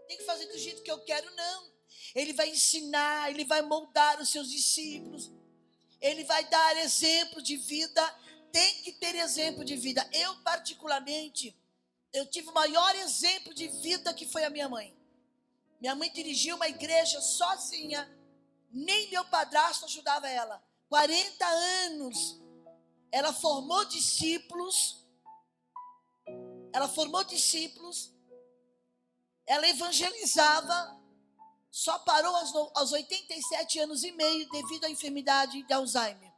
tem que fazer do jeito que eu quero, não. Ele vai ensinar, ele vai moldar os seus discípulos. Ele vai dar exemplo de vida. Tem que ter exemplo de vida. Eu, particularmente, eu tive o maior exemplo de vida que foi a minha mãe. Minha mãe dirigiu uma igreja sozinha. Nem meu padrasto ajudava ela. 40 anos. Ela formou discípulos. Ela evangelizava. Só parou aos 87 anos e meio devido à enfermidade de Alzheimer.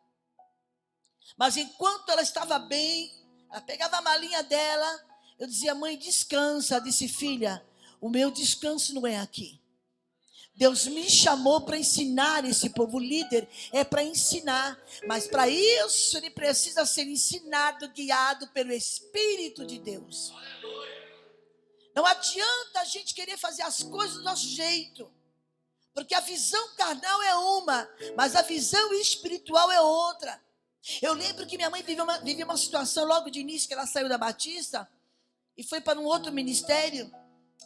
Mas enquanto ela estava bem, ela pegava a malinha dela, eu dizia: mãe, descansa. Ela disse: filha, o meu descanso não é aqui. Deus me chamou para ensinar esse povo. Líder é para ensinar, mas para isso ele precisa ser ensinado, guiado pelo Espírito de Deus. Não adianta a gente querer fazer as coisas do nosso jeito, porque a visão carnal é uma, mas a visão espiritual é outra. Eu lembro que minha mãe vivia uma situação logo de início, que ela saiu da Batista e foi para um outro ministério,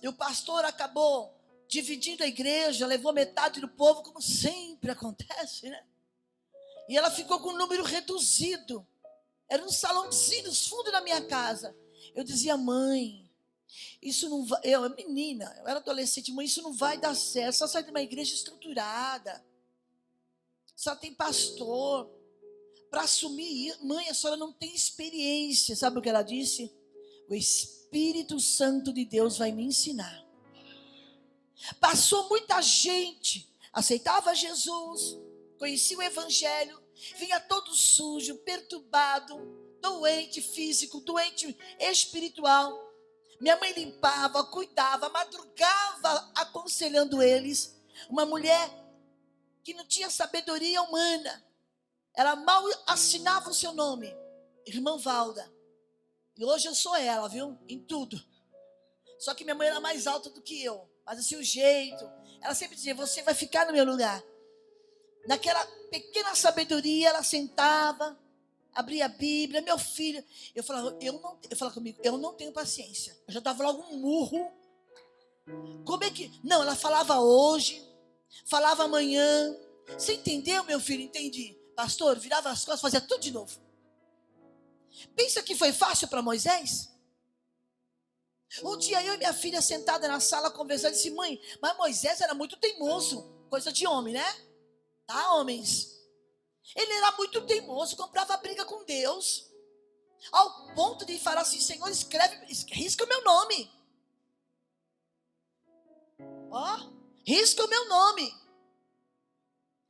e o pastor acabou dividindo a igreja, levou metade do povo, como sempre acontece, né? E ela ficou com um número reduzido. Era um salãozinho nos fundos da minha casa. Eu dizia: mãe, isso não vai. Eu era adolescente, mãe, isso não vai dar certo. Só sai de uma igreja estruturada, só tem pastor. Para assumir, mãe, a senhora não tem experiência. Sabe o que ela disse? O Espírito Santo de Deus vai me ensinar. Passou muita gente, aceitava Jesus, conhecia o Evangelho, vinha todo sujo, perturbado, doente físico, doente espiritual. Minha mãe limpava, cuidava, madrugava aconselhando eles. Uma mulher que não tinha sabedoria humana. Ela mal assinava o seu nome, irmã Valda. E hoje eu sou ela, viu? Em tudo. Só que minha mãe era mais alta do que eu. Mas assim, o jeito. Ela sempre dizia: você vai ficar no meu lugar. Naquela pequena sabedoria, ela sentava, abria a Bíblia. Meu filho, eu falava comigo: eu não tenho paciência. Eu já dava logo um murro. Como é que... Não, ela falava hoje, falava amanhã. Você entendeu, meu filho? Entendi. Pastor, virava as costas, fazia tudo de novo. Pensa que foi fácil para Moisés? Um dia eu e minha filha sentada na sala conversando, disse: mãe, mas Moisés era muito teimoso. Coisa de homem, né? Tá, homens? Ele era muito teimoso, comprava briga com Deus, ao ponto de falar assim: Senhor, risca o meu nome. Ó, risca o meu nome.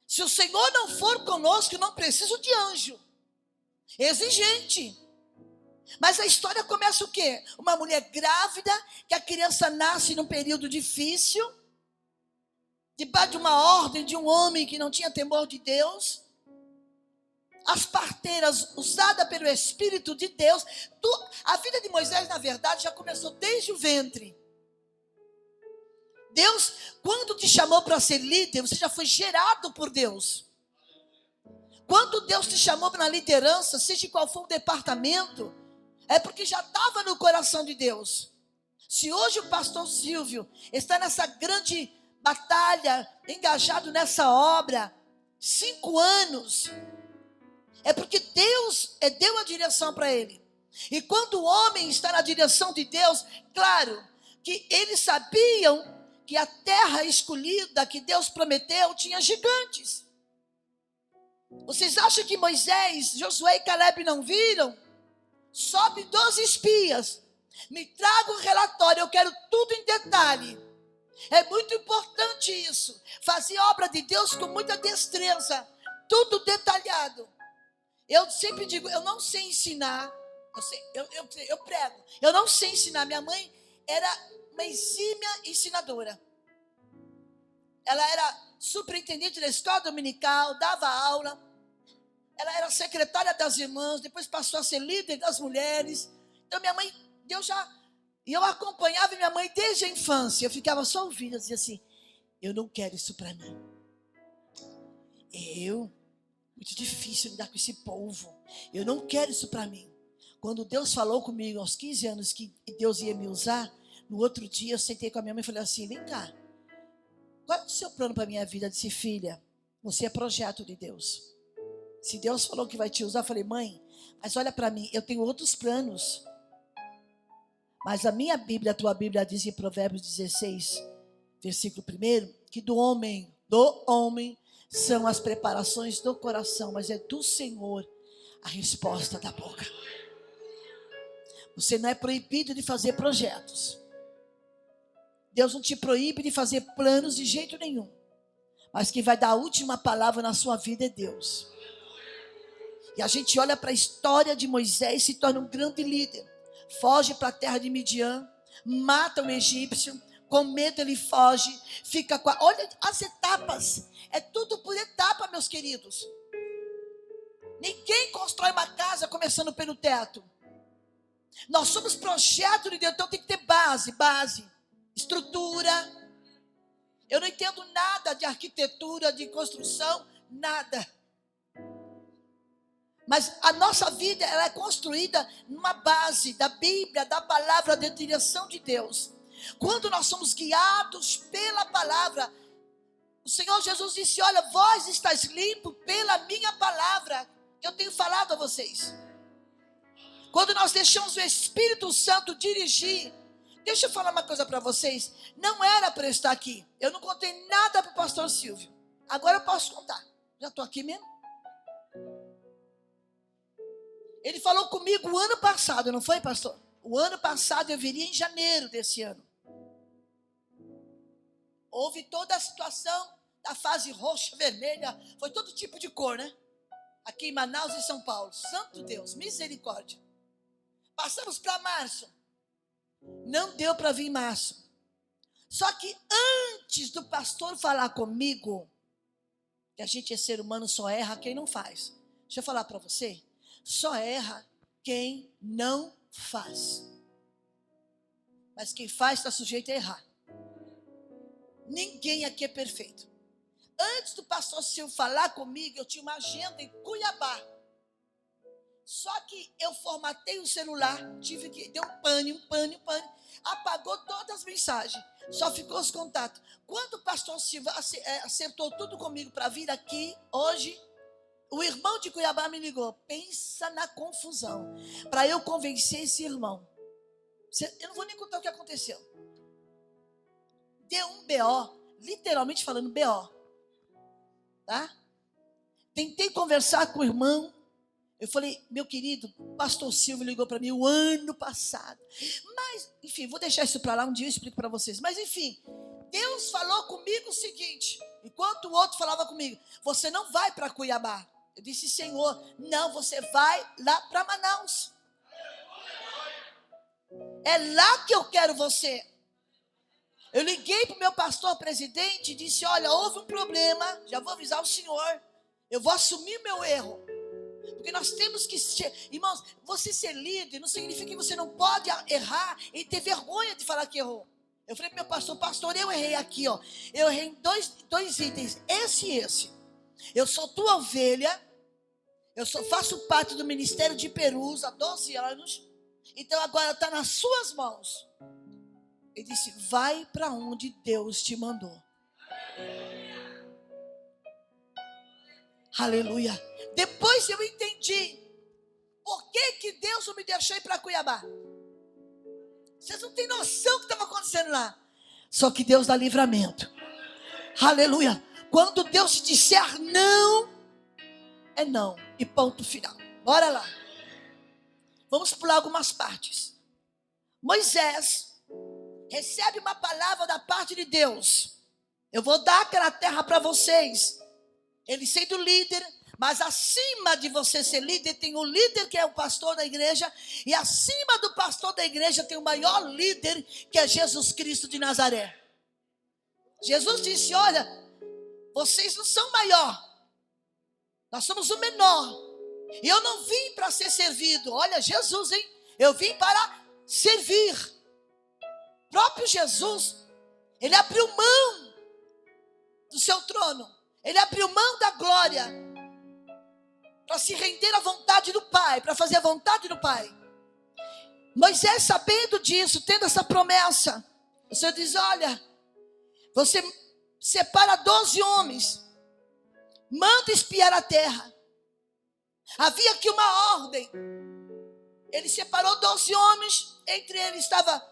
Se o Senhor não for conosco, eu não preciso de anjo. Exigente. Mas a história começa o quê? Uma mulher grávida, que a criança nasce num período difícil, debaixo de uma ordem de um homem que não tinha temor de Deus. As parteiras usadas pelo Espírito de Deus. A vida de Moisés, na verdade, já começou desde o ventre. Deus, quando te chamou para ser líder, você já foi gerado por Deus. Quando Deus te chamou para a liderança, seja qual for o departamento, é porque já estava no coração de Deus. Se hoje o pastor Silvio está nessa grande batalha, engajado nessa obra, 5 anos, é porque Deus deu a direção para ele. E quando o homem está na direção de Deus, claro, que eles sabiam que a terra escolhida que Deus prometeu tinha gigantes. Vocês acham que Moisés, Josué e Caleb não viram? Sobe 12 espias, me traga um relatório, eu quero tudo em detalhe. É muito importante isso. Fazer obra de Deus com muita destreza, tudo detalhado. Eu sempre digo: eu não sei ensinar. Eu prego. Eu não sei ensinar. Minha mãe era uma exímia ensinadora. Ela era superintendente da escola dominical, dava aula. Ela era secretária das irmãs, depois passou a ser líder das mulheres. Então minha mãe, e eu acompanhava minha mãe desde a infância. Eu ficava só ouvindo, eu dizia assim: eu não quero isso para mim. Muito difícil lidar com esse povo. Eu não quero isso para mim. Quando Deus falou comigo aos 15 anos que Deus ia me usar, No outro dia eu sentei com a minha mãe e falei assim, vem cá, qual é o seu plano para a minha vida? Eu disse, filha, você é projeto de Deus. Se Deus falou que vai te usar, eu falei, mãe, mas olha para mim, eu tenho outros planos. Mas a minha Bíblia, a tua Bíblia diz em Provérbios 16, versículo 1, que do homem, são as preparações do coração, mas é do Senhor a resposta da boca. Você não é proibido de fazer projetos. Deus não te proíbe de fazer planos de jeito nenhum. Mas quem vai dar a última palavra na sua vida é Deus. E a gente olha para a história de Moisés, se torna um grande líder. Foge para a terra de Midian, mata um egípcio, com medo ele foge, fica com olha as etapas, é tudo por etapa, meus queridos. Ninguém constrói uma casa começando pelo teto. Nós somos projeto de Deus, então tem que ter base, estrutura. Eu não entendo nada de arquitetura, de construção, nada. Mas a nossa vida, ela é construída numa base da Bíblia, da palavra, da direção de Deus. Quando nós somos guiados pela palavra, o Senhor Jesus disse, olha, vós estáis limpos pela minha palavra, que eu tenho falado a vocês. Quando nós deixamos o Espírito Santo dirigir, deixa eu falar uma coisa para vocês, não era para eu estar aqui, eu não contei nada para o pastor Silvio, agora eu posso contar, já estou aqui mesmo. Ele falou comigo o ano passado, não foi, pastor? O ano passado eu viria em janeiro desse ano. Houve toda a situação da fase roxa, vermelha, foi todo tipo de cor, né? Aqui em Manaus e São Paulo. Santo Deus, misericórdia. Passamos para março. Não deu para vir em março. Só que antes do pastor falar comigo, que a gente é ser humano, só erra quem não faz. Deixa eu falar para você. Só erra quem não faz. Mas quem faz está sujeito a errar. Ninguém aqui é perfeito. Antes do pastor Silvio falar comigo, eu tinha uma agenda em Cuiabá. Só que eu formatei o celular, deu um pane, apagou todas as mensagens, só ficou os contatos. Quando o pastor Silvio acertou tudo comigo para vir aqui hoje, o irmão de Cuiabá me ligou. Pensa na confusão. Para eu convencer esse irmão. Eu não vou nem contar o que aconteceu. Deu um BO. Literalmente falando BO. Tá? Tentei conversar com o irmão. Eu falei, meu querido, pastor Silvio ligou para mim o ano passado. Mas, enfim, vou deixar isso para lá. Um dia eu explico para vocês. Mas, enfim, Deus falou comigo o seguinte. Enquanto o outro falava comigo. Você não vai para Cuiabá. Eu disse, Senhor, não, você vai lá para Manaus. É lá que eu quero você. Eu liguei para o meu pastor presidente e disse, olha, houve um problema, já vou avisar o senhor, eu vou assumir meu erro. Porque nós temos que ser, irmãos, você ser líder não significa que você não pode errar e ter vergonha de falar que errou. Eu falei para o meu pastor, eu errei aqui, ó. Eu errei em dois itens, esse e esse. Eu sou tua ovelha, faço parte do ministério de Perus há 12 anos, então agora está nas suas mãos. Ele disse, vai para onde Deus te mandou. Aleluia. Depois eu entendi por que Deus não me deixou ir para Cuiabá. Vocês não têm noção do que estava acontecendo lá. Só que Deus dá livramento. Aleluia. Quando Deus te disser não, é não. E ponto final. Bora lá. Vamos pular algumas partes. Moisés recebe uma palavra da parte de Deus. Eu vou dar aquela terra para vocês. Ele sendo líder, mas acima de você ser líder, tem o líder que é o pastor da igreja, e acima do pastor da igreja tem o maior líder, que é Jesus Cristo de Nazaré. Jesus disse, olha, vocês não são maior, nós somos o menor, e eu não vim para ser servido. Olha, Jesus, hein? Eu vim para servir. O próprio Jesus, ele abriu mão do seu trono, ele abriu mão da glória para se render à vontade do Pai, para fazer a vontade do Pai. Moisés, sabendo disso, tendo essa promessa, o Senhor diz: olha, você separa 12 homens, manda espiar a terra. Havia aqui uma ordem. Ele separou 12 homens, entre eles estava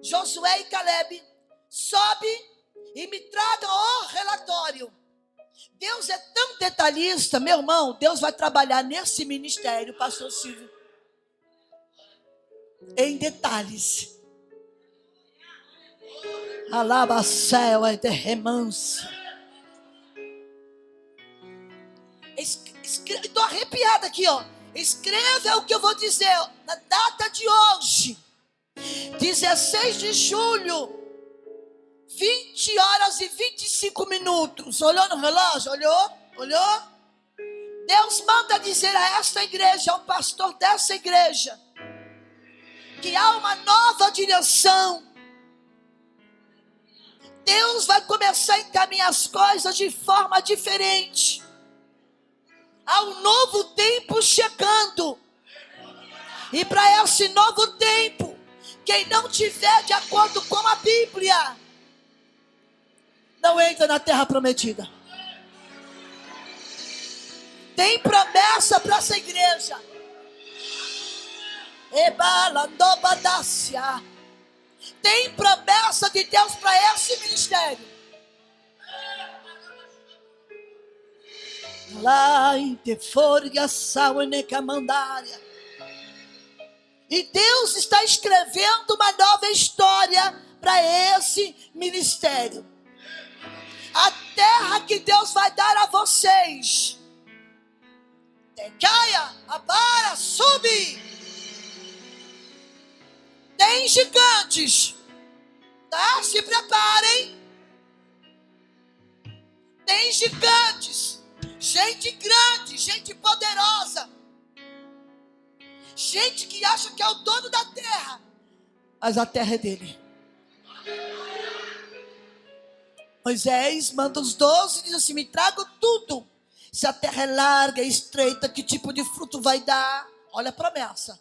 Josué e Caleb. Sobe e me traga o relatório. Deus é tão detalhista, meu irmão. Deus vai trabalhar nesse ministério, pastor Silvio, em detalhes. Alaba céu é de remanso. Estou arrepiada aqui, ó. Escreva o que eu vou dizer. Na data de hoje, 16 de julho, 20 horas e 25 minutos. Olhou no relógio? Olhou? Deus manda dizer a esta igreja, ao pastor dessa igreja, que há uma nova direção. Deus vai começar a encaminhar as coisas de forma diferente. Há um novo tempo chegando. E para esse novo tempo, quem não tiver de acordo com a Bíblia, não entra na terra prometida. Tem promessa para essa igreja. Ebalandobadácia. Tem promessa de Deus para esse ministério. E Deus está escrevendo uma nova história para esse ministério. A terra que Deus vai dar a vocês. Caia, abara, sube. Tem gigantes, tá? Se preparem. Tem gigantes, gente grande, gente poderosa, gente que acha que é o dono da terra, mas a terra é dele. Moisés manda os 12 e diz assim: me tragam tudo. Se a terra é larga, é estreita, que tipo de fruto vai dar? Olha a promessa.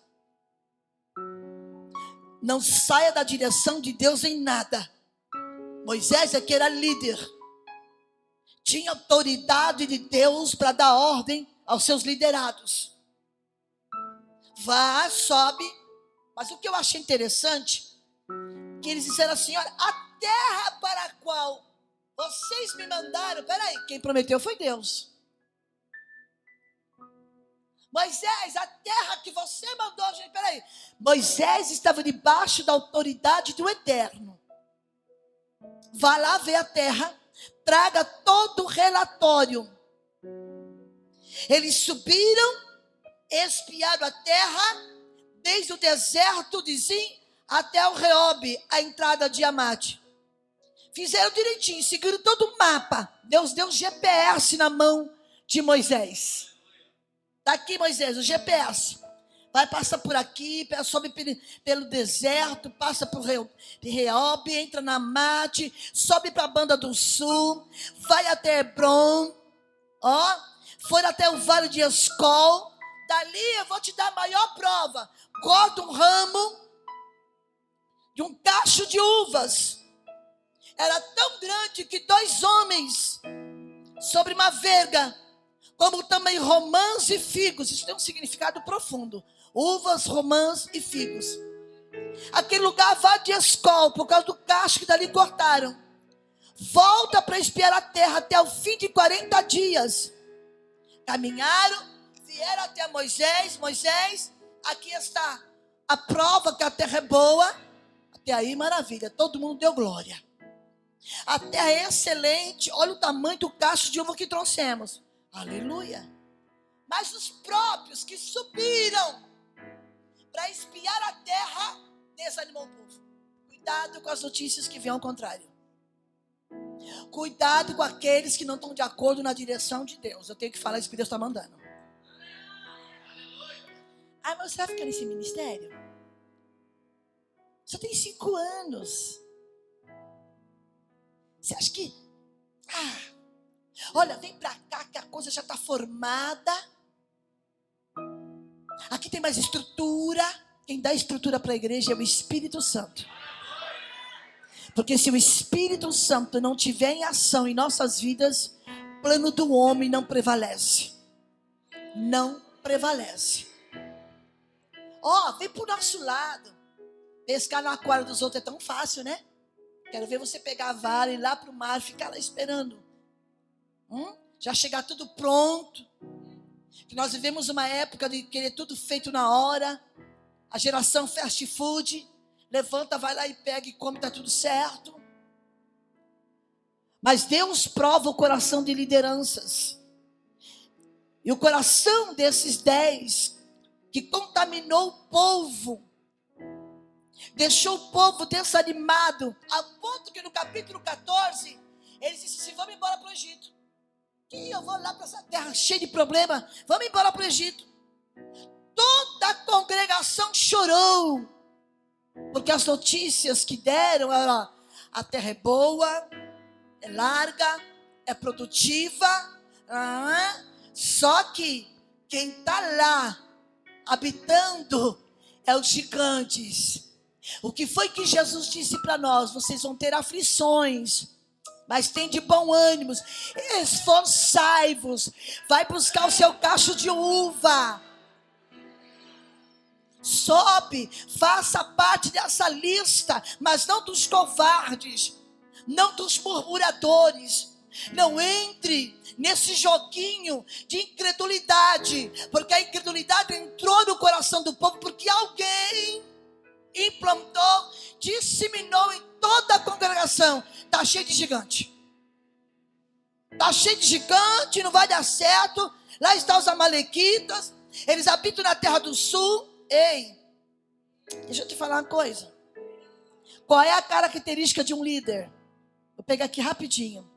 Não saia da direção de Deus em nada. Moisés aqui era líder. Tinha autoridade de Deus para dar ordem aos seus liderados. Vá, sobe. Mas o que eu achei interessante, que eles disseram assim: olha, a terra para a qual vocês me mandaram, peraí, quem prometeu foi Deus. Moisés, a terra que você mandou, gente, peraí. Moisés estava debaixo da autoridade do Eterno. Vá lá ver a terra, traga todo o relatório. Eles subiram, espiaram a terra, desde o deserto de Zim até o Reobe, a entrada de Amate. Fizeram direitinho, seguiram todo o mapa. Deus deu GPS na mão de Moisés. Está aqui, Moisés, o GPS. Vai passar por aqui, sobe pelo deserto, passa por Reobe, entra na Amate, sobe para a banda do sul, vai até Hebron, foi até o vale de Escol. Dali eu vou te dar a maior prova. Corta um ramo de um cacho de uvas. Era tão grande que 2 homens sobre uma verga, como também romãs e figos. Isso tem um significado profundo. Uvas, romãs e figos. Aquele lugar vai de Escol, por causa do cacho que dali cortaram. Volta para espiar a terra até o fim de 40 dias. Caminharam, vieram até Moisés. Moisés, aqui está a prova que a terra é boa. Até aí, maravilha. Todo mundo deu glória. A terra é excelente. Olha o tamanho do cacho de uva que trouxemos. Aleluia. Mas os próprios que subiram para espiar a terra desanimou o povo. Cuidado com as notícias que vêm ao contrário. Cuidado com aqueles que não estão de acordo na direção de Deus. Eu tenho que falar isso que Deus está mandando. Ah, mas você vai ficar nesse ministério? Só tem 5 anos. Você acha que... olha, vem pra cá que a coisa já está formada. Aqui tem mais estrutura. Quem dá estrutura para a igreja é o Espírito Santo. Porque se o Espírito Santo não tiver em ação em nossas vidas, o plano do homem não prevalece. Não prevalece. Vem pro nosso lado. Pescar no aquário dos outros é tão fácil, né? Quero ver você pegar a vara e ir lá pro mar e ficar lá esperando. Já chegar tudo pronto. Que nós vivemos uma época de querer tudo feito na hora. A geração fast food. Levanta, vai lá e pega e come, tá tudo certo. Mas Deus prova o coração de lideranças. E o coração desses 10 que contaminou o povo, deixou o povo desanimado, a ponto que no capítulo 14, eles disseram assim: vamos embora para o Egito. Que eu vou lá para essa terra cheia de problema, vamos embora para o Egito. Toda a congregação chorou, porque as notícias que deram eram: a terra é boa, é larga, é produtiva, só que quem está lá habitando é os gigantes. O que foi que Jesus disse para nós? Vocês vão ter aflições, mas tem de bom ânimo, esforçai-vos, vai buscar o seu cacho de uva, sobe, faça parte dessa lista, mas não dos covardes, não dos murmuradores. Não entre nesse joguinho de incredulidade, porque a incredulidade entrou no coração do povo, porque alguém implantou, disseminou em toda a congregação: está cheio de gigante, está cheio de gigante, não vai dar certo. Lá estão os amalequitas, eles habitam na terra do sul. Ei, deixa eu te falar uma coisa. Qual é a característica de um líder? Vou pegar aqui rapidinho.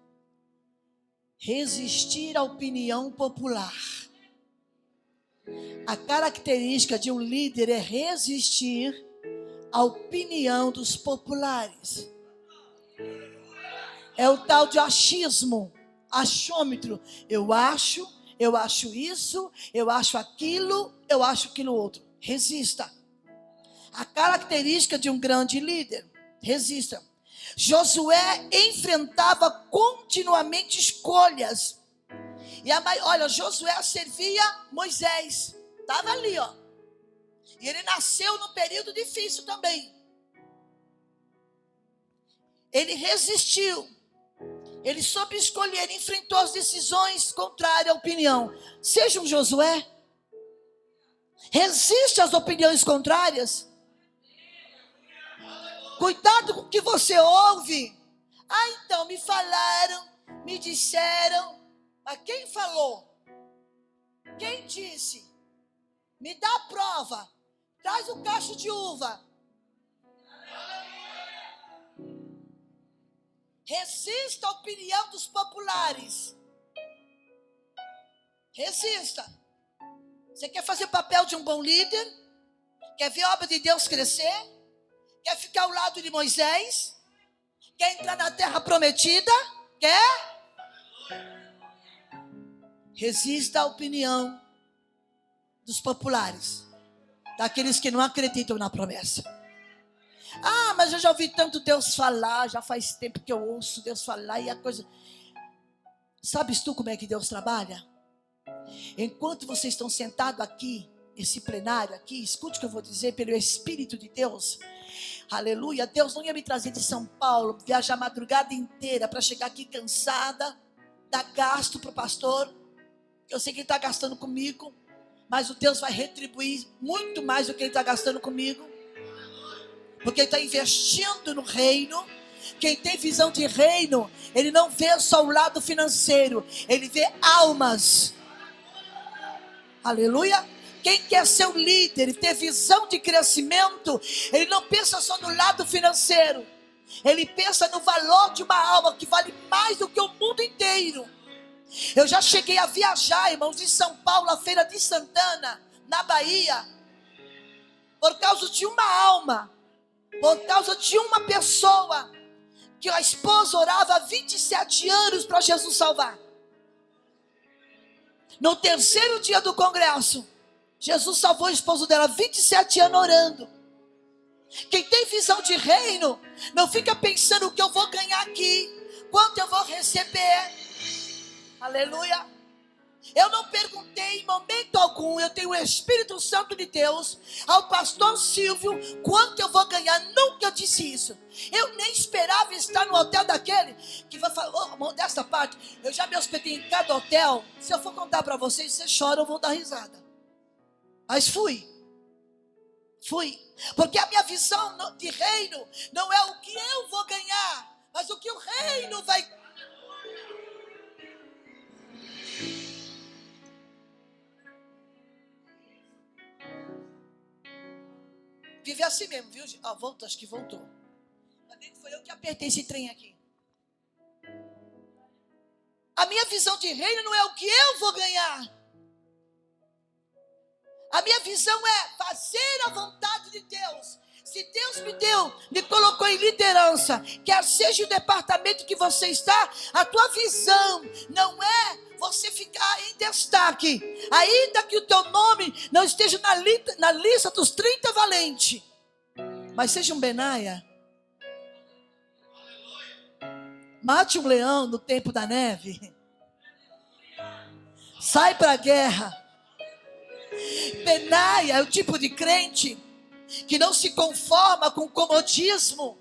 Resistir à opinião popular. A característica de um líder é resistir à opinião dos populares. É o tal de achismo, achômetro. Eu acho isso, eu acho aquilo outro. Resista. A característica de um grande líder: resista. Josué enfrentava continuamente escolhas. Olha, Josué servia Moisés. Estava ali, ó. E ele nasceu num período difícil também. Ele resistiu. Ele soube escolher, ele enfrentou as decisões contrárias à opinião. Seja um Josué. Resiste às opiniões contrárias. Cuidado com o que você ouve. Então, me falaram, me disseram. Mas quem falou? Quem disse? Me dá a prova. Traz o cacho de uva. Resista à opinião dos populares. Resista. Você quer fazer o papel de um bom líder? Quer ver a obra de Deus crescer? Quer ficar ao lado de Moisés? Quer entrar na terra prometida? Quer? Resista à opinião dos populares, daqueles que não acreditam na promessa. Mas eu já ouvi tanto Deus falar, já faz tempo que eu ouço Deus falar e a coisa... Sabes tu como é que Deus trabalha? Enquanto vocês estão sentados aqui, esse plenário aqui, escute o que eu vou dizer pelo Espírito de Deus. Aleluia. Deus não ia me trazer de São Paulo, viajar a madrugada inteira para chegar aqui cansada, dar gasto para o pastor. Eu sei que ele está gastando comigo, mas o Deus vai retribuir muito mais do que ele está gastando comigo, porque ele está investindo no reino. Quem tem visão de reino, ele não vê só o lado financeiro, ele vê almas. Aleluia. Quem quer ser um líder e ter visão de crescimento, ele não pensa só no lado financeiro, ele pensa no valor de uma alma que vale mais do que o mundo inteiro. Eu já cheguei a viajar, irmãos, de São Paulo à Feira de Santana, na Bahia, por causa de uma alma, por causa de uma pessoa, que a esposa orava há 27 anos para Jesus salvar. No terceiro dia do congresso, Jesus salvou o esposo dela 27 anos orando. Quem tem visão de reino, não fica pensando o que eu vou ganhar aqui, quanto eu vou receber. Aleluia. Eu não perguntei em momento algum, eu tenho o Espírito Santo de Deus, ao pastor Silvio, quanto eu vou ganhar. Nunca eu disse isso. Eu nem esperava estar no hotel daquele, que vai falar, oh, modesta parte, eu já me hospedei em cada hotel. Se eu for contar para vocês, vocês choram, eu vou dar risada. Mas fui. Porque a minha visão de reino não é o que eu vou ganhar, mas o que o reino vai. Vive assim mesmo, viu? Voltou, acho que voltou. Mas foi eu que apertei esse trem aqui. A minha visão de reino não é o que eu vou ganhar. A minha visão é fazer a vontade de Deus. Se Deus me colocou em liderança, quer seja o departamento que você está, a tua visão não é você ficar em destaque. Ainda que o teu nome não esteja na lista dos 30 valentes, mas seja um Benaia. Mate um leão no tempo da neve. Sai para a guerra. Benaia é o tipo de crente que não se conforma com o comodismo.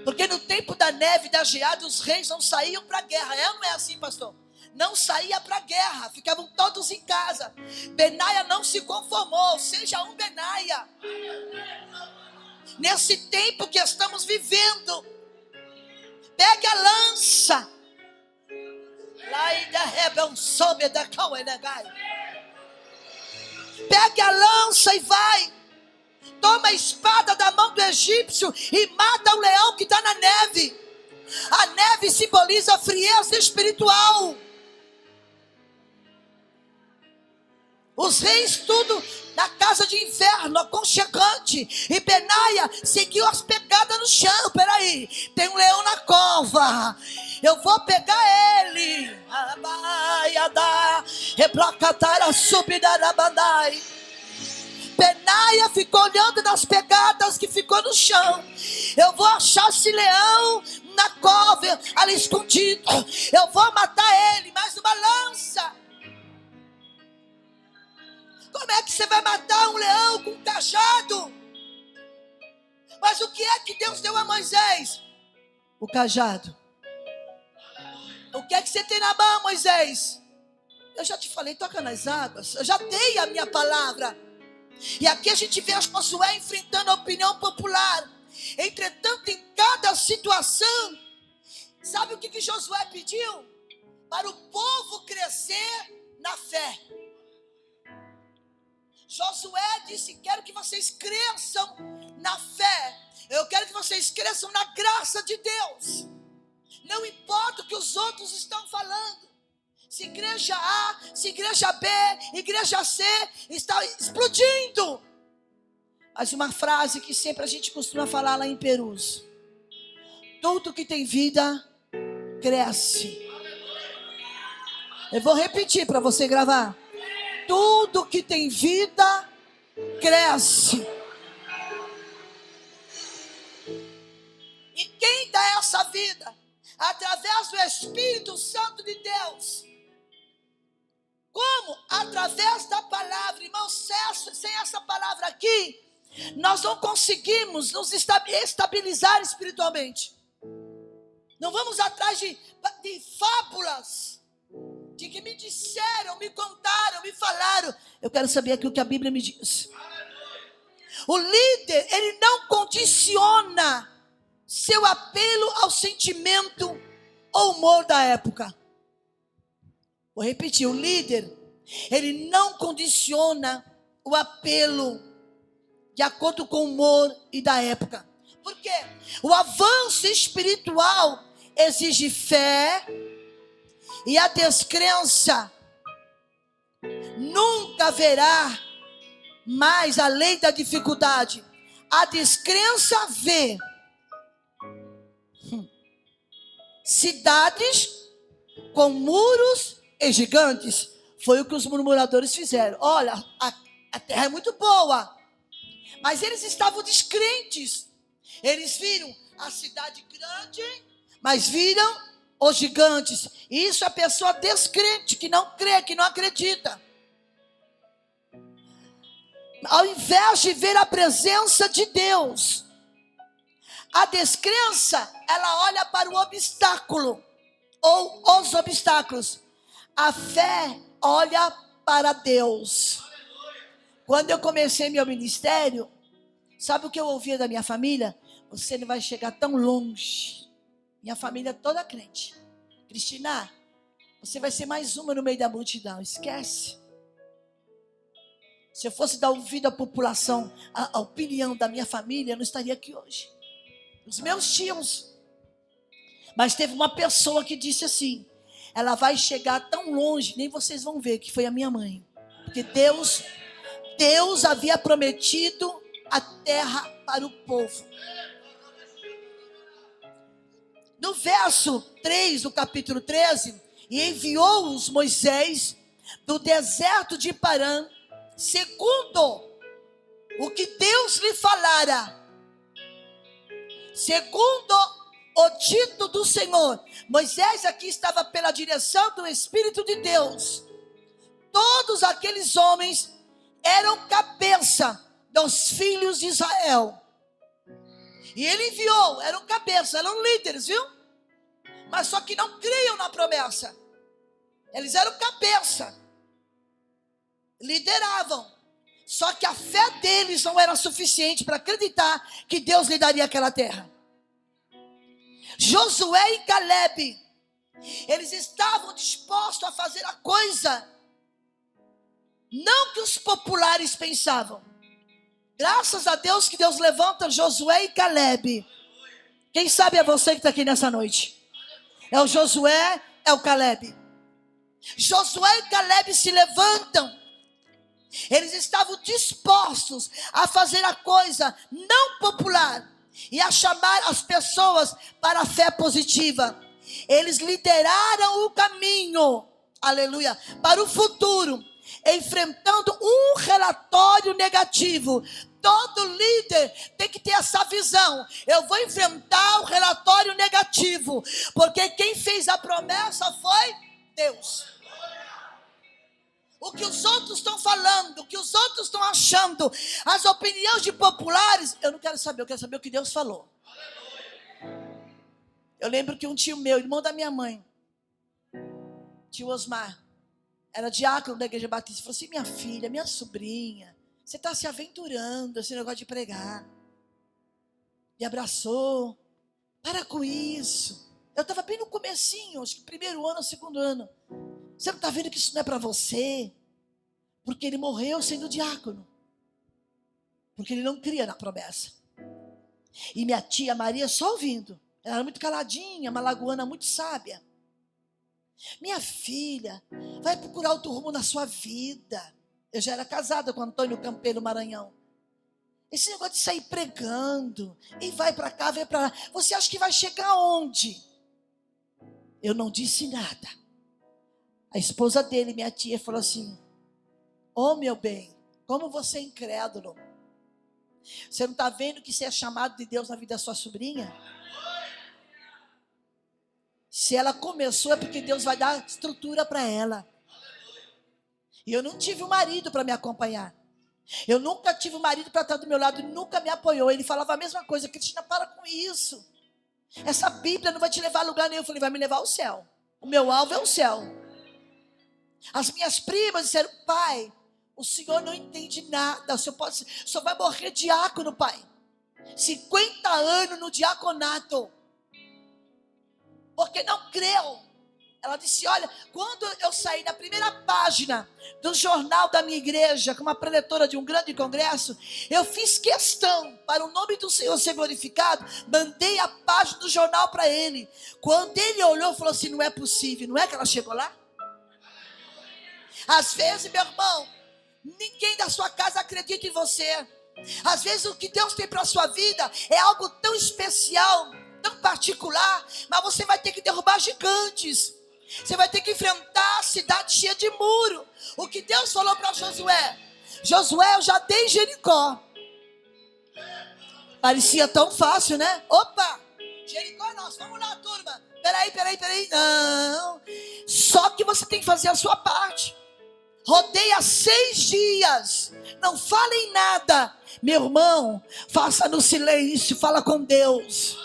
Porque no tempo da neve, da geada, os reis não saíam para a guerra. Não é assim, pastor? Não saía para a guerra, ficavam todos em casa. Benaia não se conformou, seja um Benaia. Nesse tempo que estamos vivendo, pegue a lança. Pegue a lança e vai. Toma a espada da mão do egípcio e mata o leão que está na neve. A neve simboliza a frieza espiritual. Os reis tudo na casa de inverno, aconchegante. E Benaia seguiu as pegadas no chão. Peraí, tem um leão na cova. Eu vou pegar ele. Benaia ficou olhando nas pegadas que ficou no chão. Eu vou achar esse leão na cova, ali escondido. Eu vou matar ele, mais uma lança. Como é que você vai matar um leão com um cajado? Mas o que é que Deus deu a Moisés? O cajado. O que é que você tem na mão, Moisés? Eu já te falei, toca nas águas. Eu já dei a minha palavra. E aqui a gente vê Josué enfrentando a opinião popular. Entretanto, em cada situação, sabe o que Josué pediu? Para o povo crescer na fé. Josué disse, quero que vocês cresçam na fé. Eu quero que vocês cresçam na graça de Deus. Não importa o que os outros estão falando. Se igreja A, se igreja B, igreja C está explodindo. Mas uma frase que sempre a gente costuma falar lá em Perus. Tudo que tem vida, cresce. Eu vou repetir para você gravar. Tudo que tem vida, cresce. E quem dá essa vida? Através do Espírito Santo de Deus. Como? Através da palavra. Irmãos, sem essa palavra aqui, nós não conseguimos nos estabilizar espiritualmente. Não vamos atrás de fábulas, de que me disseram, me contaram, me falaram. Eu quero saber aqui o que a Bíblia me diz. O líder, ele não condiciona seu apelo ao sentimento ou humor da época. Vou repetir, o líder, ele não condiciona o apelo de acordo com o humor e da época. Por quê? O avanço espiritual exige fé e a descrença. Nunca haverá mais a lei da dificuldade. A descrença vê cidades com muros e gigantes, Foi o que os murmuradores fizeram. Olha, a terra é muito boa. Mas eles estavam descrentes. Eles viram a cidade grande, mas viram os gigantes. E isso é a pessoa descrente, que não crê, que não acredita. Ao invés de ver a presença de Deus, a descrença, ela olha para o obstáculo, ou os obstáculos. A fé olha para Deus. Quando eu comecei meu ministério, sabe o que eu ouvia da minha família? Você não vai chegar tão longe. Minha família toda crente. Cristina, você vai ser mais uma no meio da multidão. Esquece. Se eu fosse dar ouvido à população, a opinião da minha família, eu não estaria aqui hoje. Os meus tios. Mas teve uma pessoa que disse assim: ela vai chegar tão longe, nem vocês vão ver, que foi a minha mãe. Porque Deus havia prometido a terra para o povo. No verso 3 do capítulo 13, e enviou-os Moisés do deserto de Parã, segundo o que Deus lhe falara, segundo o dito do Senhor. Moisés aqui estava pela direção do Espírito de Deus. Todos aqueles homens eram cabeça dos filhos de Israel. E ele enviou, eram cabeça, eram líderes, viu? Mas só que não criam na promessa. Eles eram cabeça. Lideravam. Só que a fé deles não era suficiente para acreditar que Deus lhe daria aquela terra. Josué e Calebe, eles estavam dispostos a fazer a coisa, não que os populares pensavam. Graças a Deus que Deus levanta Josué e Calebe. Quem sabe é você que está aqui nessa noite. É o Josué, é o Calebe. Josué e Calebe se levantam. Eles estavam dispostos a fazer a coisa não popular e a chamar as pessoas para a fé positiva. Eles lideraram o caminho, aleluia, para o futuro, enfrentando um relatório negativo. Todo líder tem que ter essa visão. Eu vou enfrentar o relatório negativo, porque quem fez a promessa foi Deus. O que os outros estão falando, o que os outros estão achando, as opiniões de populares, eu não quero saber, eu quero saber o que Deus falou. Eu lembro que um tio meu, irmão da minha mãe, tio Osmar, era diácono da igreja batista, falou assim: minha filha, minha sobrinha, você está se aventurando esse negócio de pregar. Me abraçou. Para com isso. Eu estava bem no comecinho, acho que primeiro ano, segundo ano. Você não está vendo que isso não é para você? Porque ele morreu sendo diácono. Porque ele não cria na promessa. E minha tia Maria só ouvindo. Ela era muito caladinha, uma lagoana muito sábia. Minha filha, vai procurar outro rumo na sua vida. Eu já era casada com Antônio Campeiro Maranhão. Esse negócio de sair pregando, e vai para cá, vai para lá. Você acha que vai chegar aonde? Eu não disse nada. A esposa dele, minha tia, falou assim: ô meu bem, como você é incrédulo. Você não está vendo que você é chamado de Deus na vida da sua sobrinha? Se ela começou é porque Deus vai dar estrutura para ela. E eu não tive um marido para me acompanhar. Eu nunca tive um marido para estar do meu lado, nunca me apoiou. Ele falava a mesma coisa: Cristina, para com isso. Essa Bíblia não vai te levar a lugar nenhum. Eu falei: vai me levar ao céu. O meu alvo é o céu. As minhas primas disseram: pai, o senhor não entende nada. O senhor vai morrer diácono, pai. 50 anos no diaconato. Porque não creu. Ela disse: olha, quando eu saí na primeira página do jornal da minha igreja, como a preletora de um grande congresso, eu fiz questão, para o nome do Senhor ser glorificado, mandei a página do jornal para ele. Quando ele olhou, falou assim: não é possível. Não é que ela chegou lá? Às vezes, meu irmão, ninguém da sua casa acredita em você. Às vezes o que Deus tem para a sua vida é algo tão especial, tão particular, mas você vai ter que derrubar gigantes. Você vai ter que enfrentar a cidade cheia de muro. O que Deus falou para Josué: Josué, eu já dei Jericó. Parecia tão fácil, né? Opa, Jericó é nosso, vamos lá, turma. Peraí. Não. Só que você tem que fazer a sua parte. Rodeia 6 dias. Não fale em nada. Meu irmão, faça no silêncio, fala com Deus.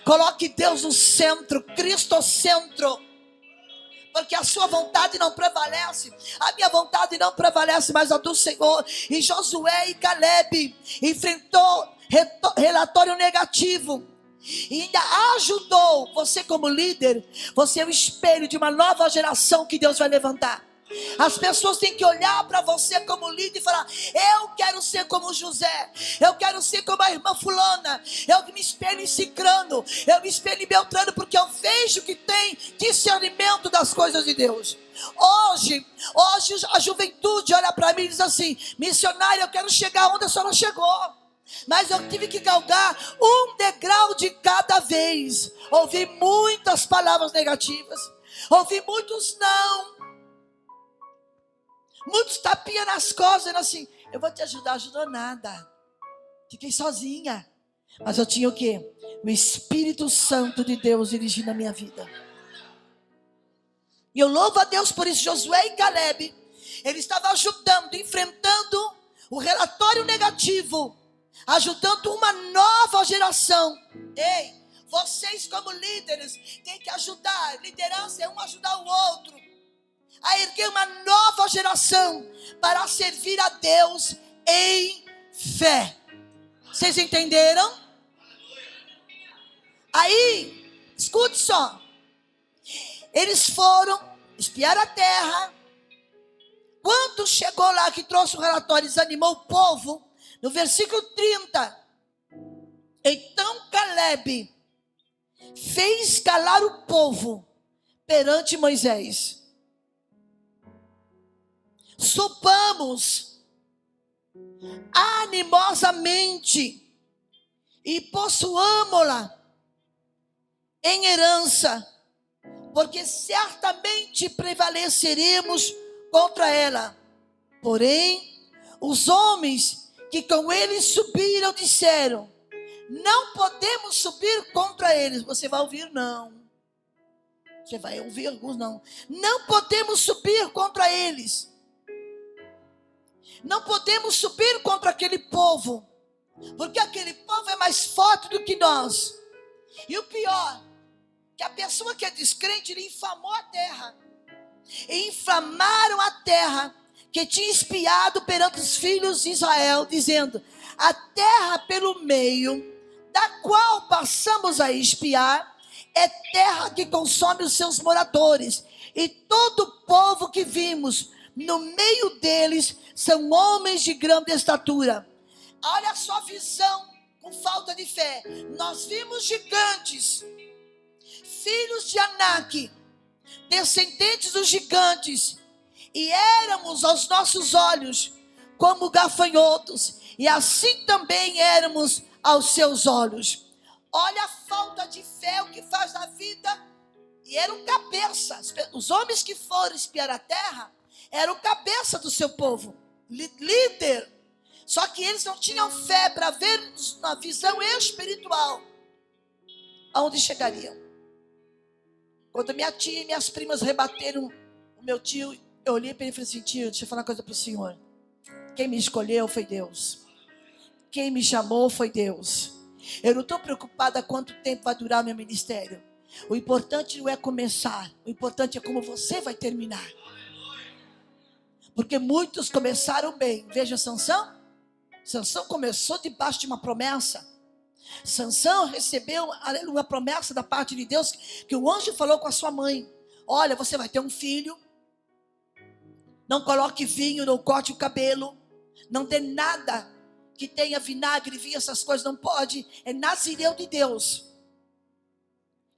Coloque Deus no centro, Cristo ao centro. Porque a sua vontade não prevalece. A minha vontade não prevalece, mas a do Senhor. E Josué e Caleb enfrentou relatório negativo. E ainda ajudou. Você como líder, você é o espelho de uma nova geração que Deus vai levantar. As pessoas têm que olhar para você como líder e falar: eu quero ser como José, eu quero ser como a irmã fulana, eu me espelho em Cicrano, eu me espelho em Beltrano, porque eu vejo que tem discernimento das coisas de Deus. Hoje a juventude olha para mim e diz assim: missionário, eu quero chegar onde a senhora chegou, mas eu tive que galgar um degrau de cada vez. Ouvi muitas palavras negativas, ouvi muitos não, muitos tapinhas nas costas, dizendo assim: eu vou te ajudar. Ajudou nada, fiquei sozinha. Mas eu tinha o quê? O Espírito Santo de Deus dirigindo a minha vida. E eu louvo a Deus por isso. Josué e Caleb, ele estava ajudando, enfrentando o relatório negativo, ajudando uma nova geração. Ei, vocês como líderes têm que ajudar. Liderança é um ajudar o outro a erguer uma nova geração para servir a Deus em fé. Vocês entenderam? Aí, escute só. Eles foram espiar a terra. Quando chegou lá que trouxe o relatório, desanimou o povo. No versículo 30. Então Caleb fez calar o povo perante Moisés. Subamos animosamente e possuamo-la em herança, porque certamente prevaleceremos contra ela. Porém, os homens que com eles subiram disseram: não podemos subir contra eles. Você vai ouvir não. Você vai ouvir alguns não. Não podemos subir contra eles. Não podemos subir contra aquele povo, porque aquele povo é mais forte do que nós. E o pior, que a pessoa que é descrente, ele infamou a terra. E inflamaram a terra que tinha espiado perante os filhos de Israel, dizendo: a terra pelo meio da qual passamos a espiar é terra que consome os seus moradores, e todo o povo que vimos no meio deles são homens de grande estatura. Olha a sua visão com falta de fé. Nós vimos gigantes, filhos de Anak, descendentes dos gigantes, e éramos aos nossos olhos como gafanhotos, e assim também éramos aos seus olhos. Olha a falta de fé, o que faz na vida. E eram cabeças. Os homens que foram espiar a terra eram cabeça do seu povo, líder. Só que eles não tinham fé para ver na visão espiritual aonde chegariam. Quando minha tia e minhas primas rebateram o meu tio, eu olhei para ele e falei assim: tio, deixa eu falar uma coisa para o senhor. Quem me escolheu foi Deus. Quem me chamou foi Deus. Eu não estou preocupada quanto tempo vai durar o meu ministério. O importante não é começar, o importante é como você vai terminar. Porque muitos começaram bem. Veja Sansão. Sansão começou debaixo de uma promessa. Sansão recebeu uma promessa da parte de Deus, que o anjo falou com a sua mãe: olha, você vai ter um filho. Não coloque vinho, não corte o cabelo, não dê nada que tenha vinagre, vinho, essas coisas, não pode. É nazireu de Deus.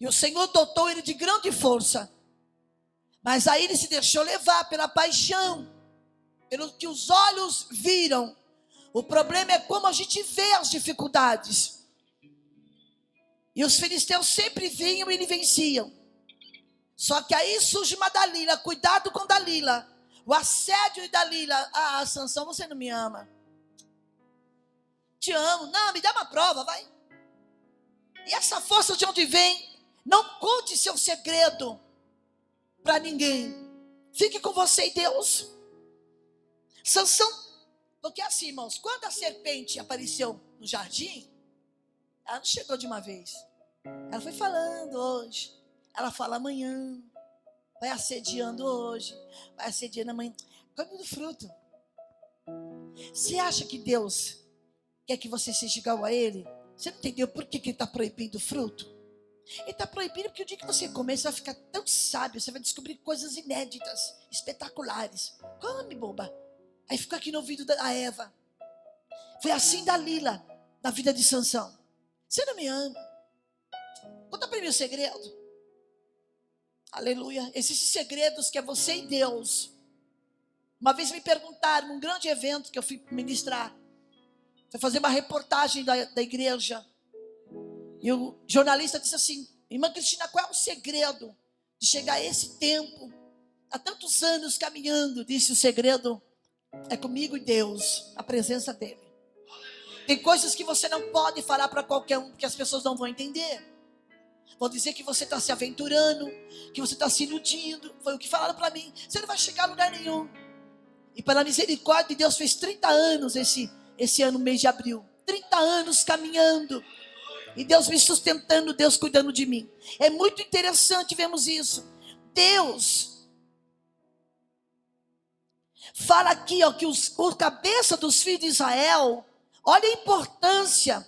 E o Senhor dotou ele de grande força. Mas aí ele se deixou levar pela paixão, pelo que os olhos viram. O problema é como a gente vê as dificuldades. E os filisteus sempre vinham e ele venciam. Só que aí surge uma Dalila, cuidado com Dalila. O assédio de Dalila. Ah, Sansão, você não me ama. Te amo. Não, me dá uma prova, vai. E essa força de onde vem? Não conte seu segredo para ninguém. Fique com você e Deus. Sansão, porque assim, irmãos, quando a serpente apareceu no jardim, ela não chegou de uma vez. Ela foi falando hoje. Ela fala amanhã. Vai assediando hoje. Vai assediando amanhã. Come do fruto. Você acha que Deus quer que você seja igual a Ele? Você não entendeu por que Ele está proibindo o fruto? Ele está proibindo porque o dia que você comer, você vai ficar tão sábio. Você vai descobrir coisas inéditas, espetaculares. Come, boba. Aí ficou aqui no ouvido da Eva. Foi assim Dalila, na vida de Sansão. Você não me ama. Conta para mim o segredo. Aleluia. Existem segredos que é você e Deus. Uma vez me perguntaram, num grande evento que eu fui ministrar, foi fazer uma reportagem da igreja. E o jornalista disse assim: irmã Cristina, qual é o segredo de chegar a esse tempo, há tantos anos caminhando? Disse: o segredo é comigo e Deus, a presença dele. Tem coisas que você não pode falar para qualquer um, porque as pessoas não vão entender. Vão dizer que você está se aventurando, que você está se iludindo. Foi o que falaram para mim. Você não vai chegar a lugar nenhum. E pela misericórdia de Deus, fez 30 anos esse ano, mês de abril. 30 anos caminhando. E Deus me sustentando, Deus cuidando de mim. É muito interessante vermos isso. Deus fala aqui, ó, que o cabeça dos filhos de Israel, olha a importância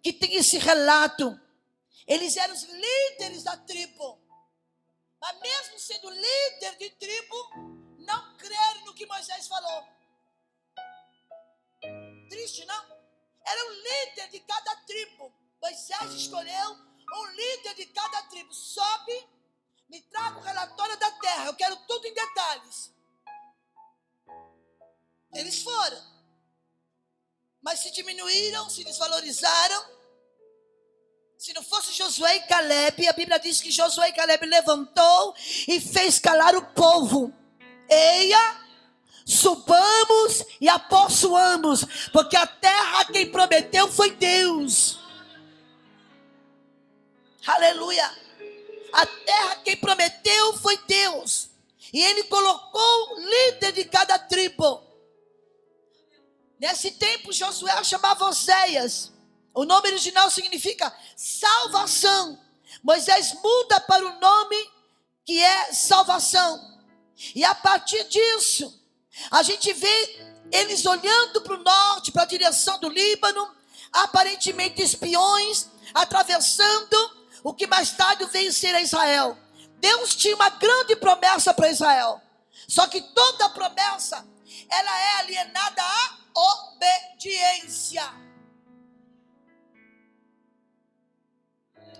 que tem esse relato. Eles eram os líderes da tribo. Mas mesmo sendo líder de tribo, não creram no que Moisés falou. Triste, não? Era um líder de cada tribo. Moisés escolheu um líder de cada tribo. Sobe, me traga o relatório da terra. Eu quero tudo em detalhes. Eles foram. Mas se diminuíram, se desvalorizaram. Se não fosse Josué e Caleb, a Bíblia diz que Josué e Caleb levantou e fez calar o povo. Eia, subamos e apossuamos, porque a terra quem prometeu foi Deus. Aleluia. A terra quem prometeu foi Deus. E ele colocou o líder de cada tribo. Nesse tempo Josué chamava Oséias. O nome original significa salvação. Moisés muda para o nome que é salvação. E a partir disso, a gente vê eles olhando para o norte, para a direção do Líbano, aparentemente espiões, atravessando o que mais tarde veio ser a Israel. Deus tinha uma grande promessa para Israel. Só que toda a promessa, ela é alienada à obediência.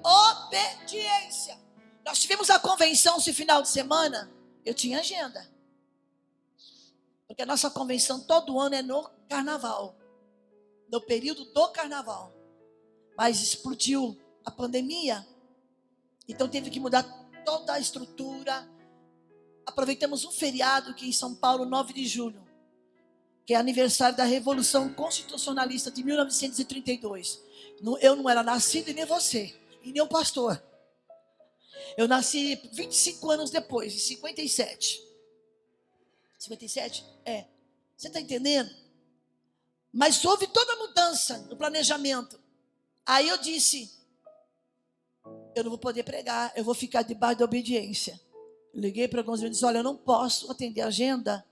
Obediência. Nós tivemos a convenção esse final de semana. Eu tinha agenda. Porque a nossa convenção todo ano é no carnaval. No período do carnaval. Mas explodiu a pandemia. Então teve que mudar toda a estrutura. Aproveitamos um feriado aqui em São Paulo, 9 de julho. Que é aniversário da Revolução Constitucionalista de 1932. Eu não era nascido e nem você. E nem o pastor. Eu nasci 25 anos depois, em 57. 57? É. Você está entendendo? Mas houve toda a mudança no planejamento. Aí eu disse, eu não vou poder pregar, eu vou ficar debaixo da obediência. Eu liguei para alguns e disse, olha, eu não posso atender a agenda,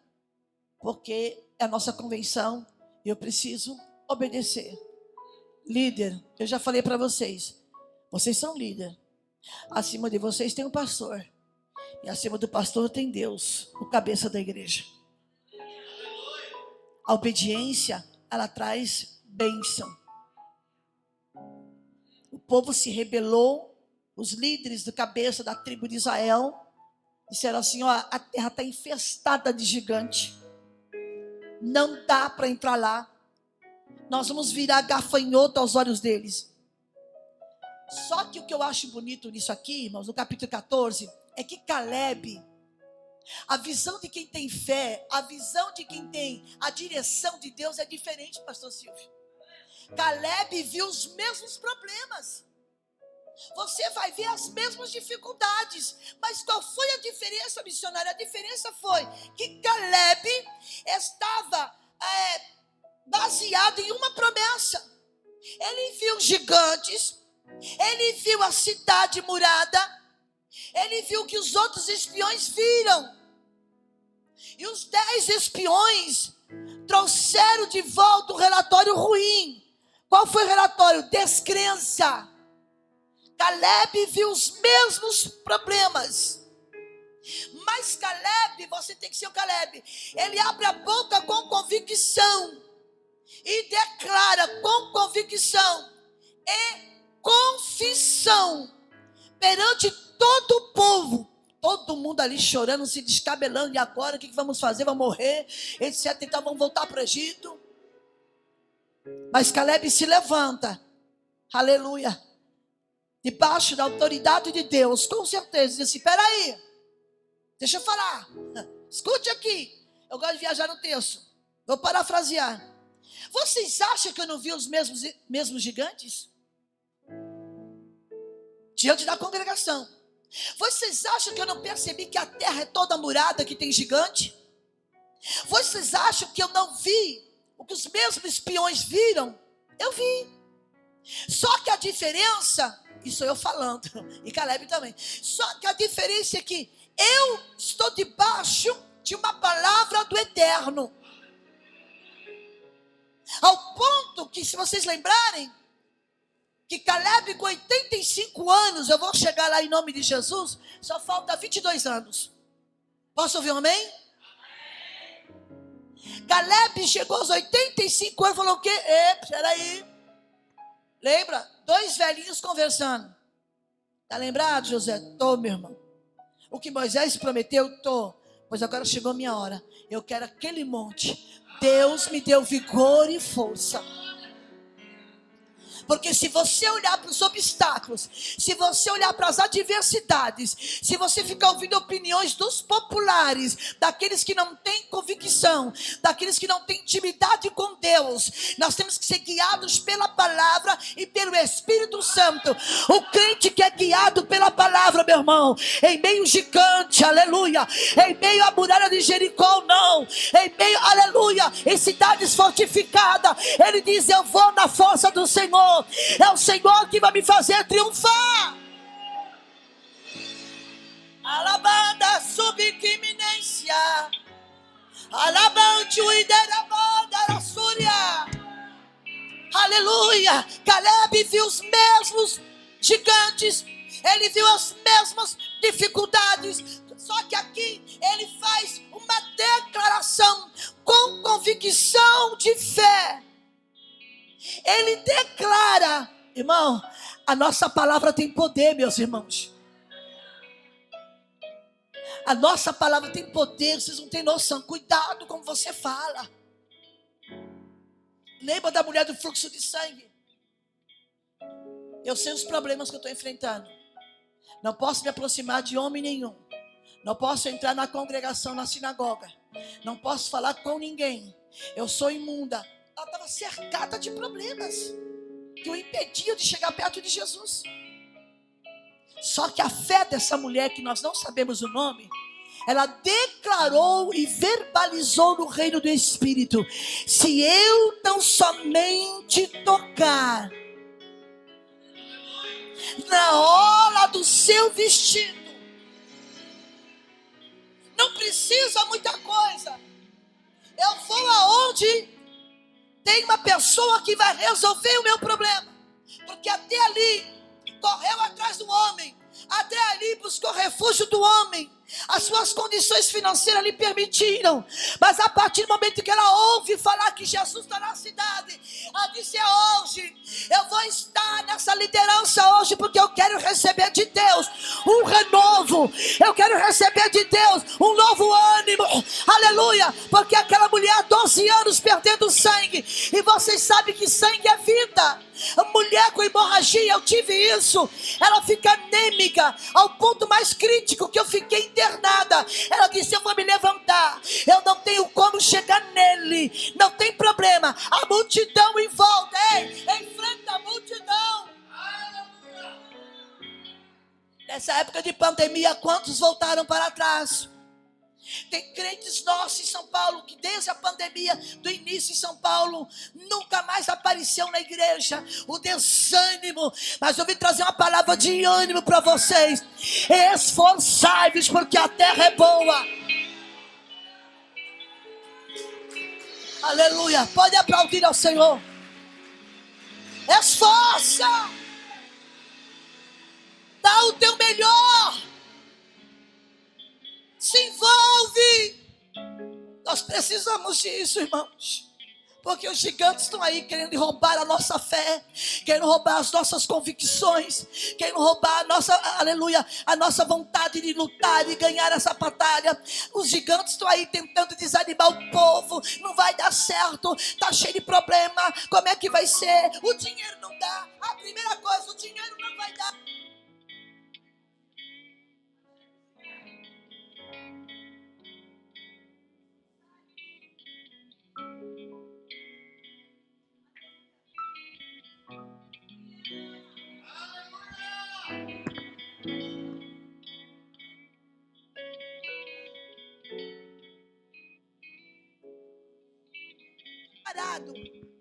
porque é a nossa convenção e eu preciso obedecer. Líder, eu já falei para vocês. Vocês são líder. Acima de vocês tem um pastor. E acima do pastor tem Deus, o cabeça da igreja. A obediência, ela traz bênção. O povo se rebelou. Os líderes do cabeça da tribo de Israel disseram assim, ó, a terra está infestada de gigante. Não dá para entrar lá. Nós vamos virar gafanhoto aos olhos deles. Só que o que eu acho bonito nisso aqui, irmãos, no capítulo 14, é que Caleb, a visão de quem tem fé, a visão de quem tem a direção de Deus é diferente, pastor Silvio. Caleb viu os mesmos problemas. Você vai ver as mesmas dificuldades. Mas qual foi a diferença, missionária? A diferença foi que Caleb estava baseado em uma promessa. Ele viu gigantes, ele viu a cidade murada, ele viu que os outros espiões viram. E os 10 espiões trouxeram de volta um relatório ruim. Qual foi o relatório? Descrença. Caleb viu os mesmos problemas. Mas Caleb, você tem que ser o Caleb, ele abre a boca com convicção e declara com convicção e confissão perante todo o povo. Todo mundo ali chorando, se descabelando. E agora o que vamos fazer? Vamos morrer, etc. Então vamos voltar para o Egito. Mas Caleb se levanta, aleluia, debaixo da autoridade de Deus, com certeza, diz assim: peraí, deixa eu falar, escute aqui. Eu gosto de viajar no texto, vou parafrasear. Vocês acham que eu não vi os mesmos gigantes? Diante da congregação. Vocês acham que eu não percebi que a terra é toda murada, que tem gigante? Vocês acham que eu não vi o que os mesmos espiões viram? Eu vi. Só que a diferença, isso eu falando, e Caleb também, só que a diferença é que eu estou debaixo de uma palavra do Eterno. Ao ponto que, se vocês lembrarem, que Caleb com 85 anos, eu vou chegar lá em nome de Jesus, só falta 22 anos. Posso ouvir um amém? Caleb chegou aos 85 anos e falou o quê? Peraí. Lembra? 2 velhinhos conversando. Está lembrado, José? Tô, meu irmão. O que Moisés prometeu, tô. Pois agora chegou a minha hora. Eu quero aquele monte. Deus me deu vigor e força. Porque se você olhar para os obstáculos, se você olhar para as adversidades, se você ficar ouvindo opiniões dos populares, daqueles que não têm convicção, daqueles que não têm intimidade com Deus, nós temos que ser guiados pela palavra e pelo Espírito Santo. O crente que é guiado pela palavra, meu irmão, em meio gigante, aleluia, em meio à muralha de Jericó, não, em meio, aleluia, em cidades fortificadas, ele diz: eu vou na força do Senhor. É o Senhor que vai me fazer triunfar. Alabanda subquiminência. Alabante o iderabanda da Súria. Aleluia. Caleb viu os mesmos gigantes. Ele viu as mesmas dificuldades. Só que aqui ele faz uma declaração com convicção de fé. Ele declara, irmão, a nossa palavra tem poder, meus irmãos. A nossa palavra tem poder, vocês não têm noção. Cuidado como você fala. Lembra da mulher do fluxo de sangue? Eu sei os problemas que eu estou enfrentando. Não posso me aproximar de homem nenhum. Não posso entrar na congregação, na sinagoga. Não posso falar com ninguém. Eu sou imunda. Ela estava cercada de problemas que o impediam de chegar perto de Jesus. Só que a fé dessa mulher, que nós não sabemos o nome, ela declarou e verbalizou no reino do Espírito: se eu tão somente tocar na orla do seu vestido, não precisa muita coisa, eu vou aonde tem uma pessoa que vai resolver o meu problema. Porque até ali correu atrás do homem, até ali buscou refúgio do homem. As suas condições financeiras lhe permitiram. Mas a partir do momento que ela ouve falar que Jesus está na cidade, ela disse: é hoje. Eu vou estar nessa liderança hoje, porque eu quero receber de Deus um renovo. Eu quero receber de Deus um novo ânimo. Aleluia. Porque aquela mulher há 12 anos perdendo sangue. E vocês sabem que sangue é vida. A mulher com hemorragia, eu tive isso. Ela fica anêmica, ao ponto mais crítico que eu fiquei internada. Ela disse, eu vou me levantar. Eu não tenho como chegar nele. Não tem problema. A multidão em volta. Ei, enfrenta a multidão. Nessa época de pandemia, quantos voltaram para trás? Tem crentes nossos em São Paulo que desde a pandemia do início em São Paulo nunca mais apareceu na igreja. O desânimo. Mas eu vim trazer uma palavra de ânimo para vocês. Esforçai-vos porque a terra é boa. Aleluia. Pode aplaudir ao Senhor. Esforça. Dá o teu melhor. Se envolve. Nós precisamos disso, irmãos. Porque os gigantes estão aí querendo roubar a nossa fé, querendo roubar as nossas convicções, querendo roubar a nossa, aleluia, a nossa vontade de lutar e ganhar essa batalha. Os gigantes estão aí tentando desanimar o povo. Não vai dar certo, está cheio de problema. Como é que vai ser? O dinheiro não dá. A primeira coisa, o dinheiro não vai dar.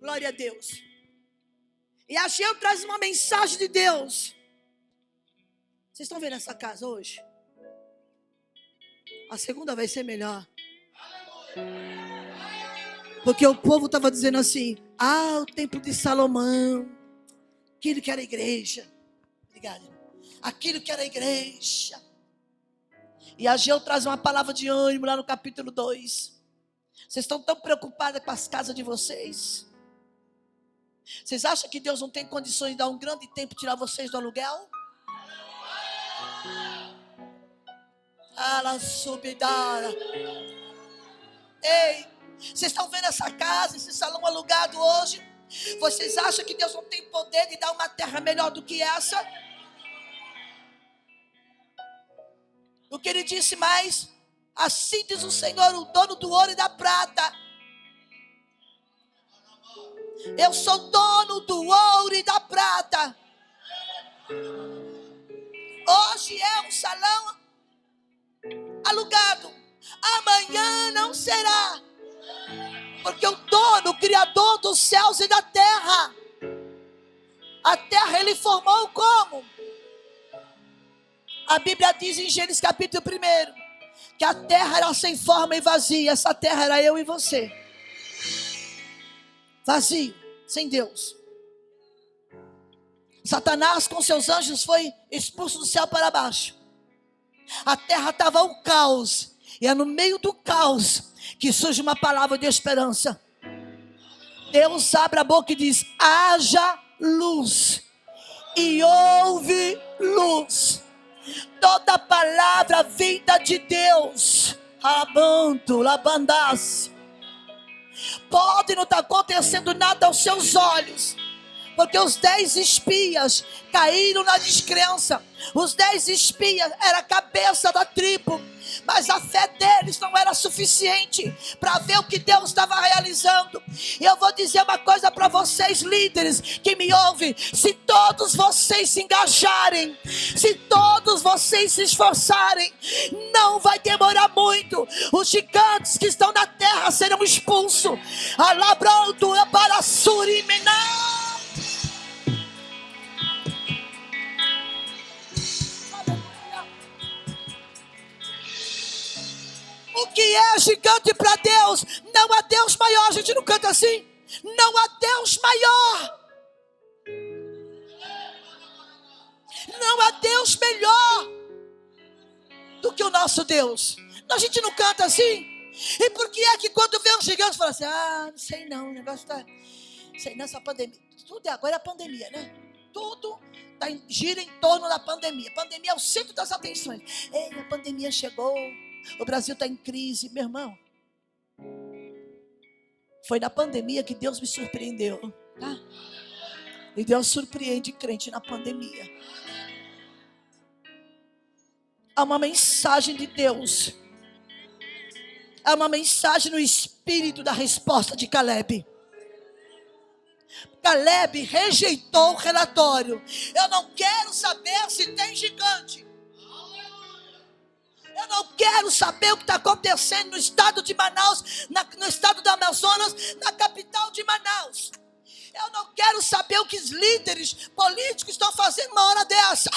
Glória a Deus. E a Ageu traz uma mensagem de Deus. Vocês estão vendo essa casa hoje? A segunda vai ser melhor. Porque o povo estava dizendo assim: ah, o templo de Salomão, aquilo que era a igreja. Obrigada. Aquilo que era a igreja. E Ageu traz uma palavra de ânimo lá no capítulo 2. Vocês estão tão preocupados com as casas de vocês? Vocês acham que Deus não tem condições de dar um grande tempo tirar vocês do aluguel? Ala subidara. Ei, vocês estão vendo essa casa, esse salão alugado hoje? Vocês acham que Deus não tem poder de dar uma terra melhor do que essa? O que ele disse mais? Assim diz o Senhor, o dono do ouro e da prata. Eu sou dono do ouro e da prata. Hoje é um salão alugado. Amanhã não será. Porque o dono, o criador dos céus e da terra. A terra ele formou como? A Bíblia diz em Gênesis capítulo 1 que a terra era sem forma e vazia. Essa terra era eu e você. Vazio, sem Deus. Satanás com seus anjos foi expulso do céu para baixo. A terra estava um caos. E é no meio do caos que surge uma palavra de esperança. Deus abre a boca e diz: haja luz. E houve luz. Toda palavra vinda de Deus, abanto, labandas, pode não estar acontecendo nada aos seus olhos, porque os 10 espias caíram na descrença. Os 10 espias eram a cabeça da tribo, mas a fé deles não era suficiente para ver o que Deus estava realizando. E eu vou dizer uma coisa para vocês, líderes que me ouvem: se todos vocês se engajarem, se todos vocês se esforçarem, não vai demorar muito. Os gigantes que estão na terra serão expulsos. Alabrando para Surimena. O que é gigante para Deus? Não há Deus maior. A gente não canta assim? Não há Deus maior. Não há Deus melhor do que o nosso Deus. A gente não canta assim? E por que é que quando vê um gigante fala assim: ah, não sei não, o negócio está... sei nessa pandemia. Tudo agora é a pandemia, né? Tudo gira em torno da pandemia. A pandemia é o centro das atenções. Ei, a pandemia chegou. O Brasil está em crise, meu irmão. Foi na pandemia que Deus me surpreendeu, tá? E Deus surpreende crente na pandemia. Há uma mensagem de Deus. Há uma mensagem no espírito da resposta de Caleb. Caleb rejeitou o relatório. Eu não quero saber se tem gigante. Eu não quero saber o que está acontecendo no estado de Manaus, no estado do Amazonas, na capital de Manaus. Eu não quero saber o que os líderes políticos estão fazendo uma hora dessa.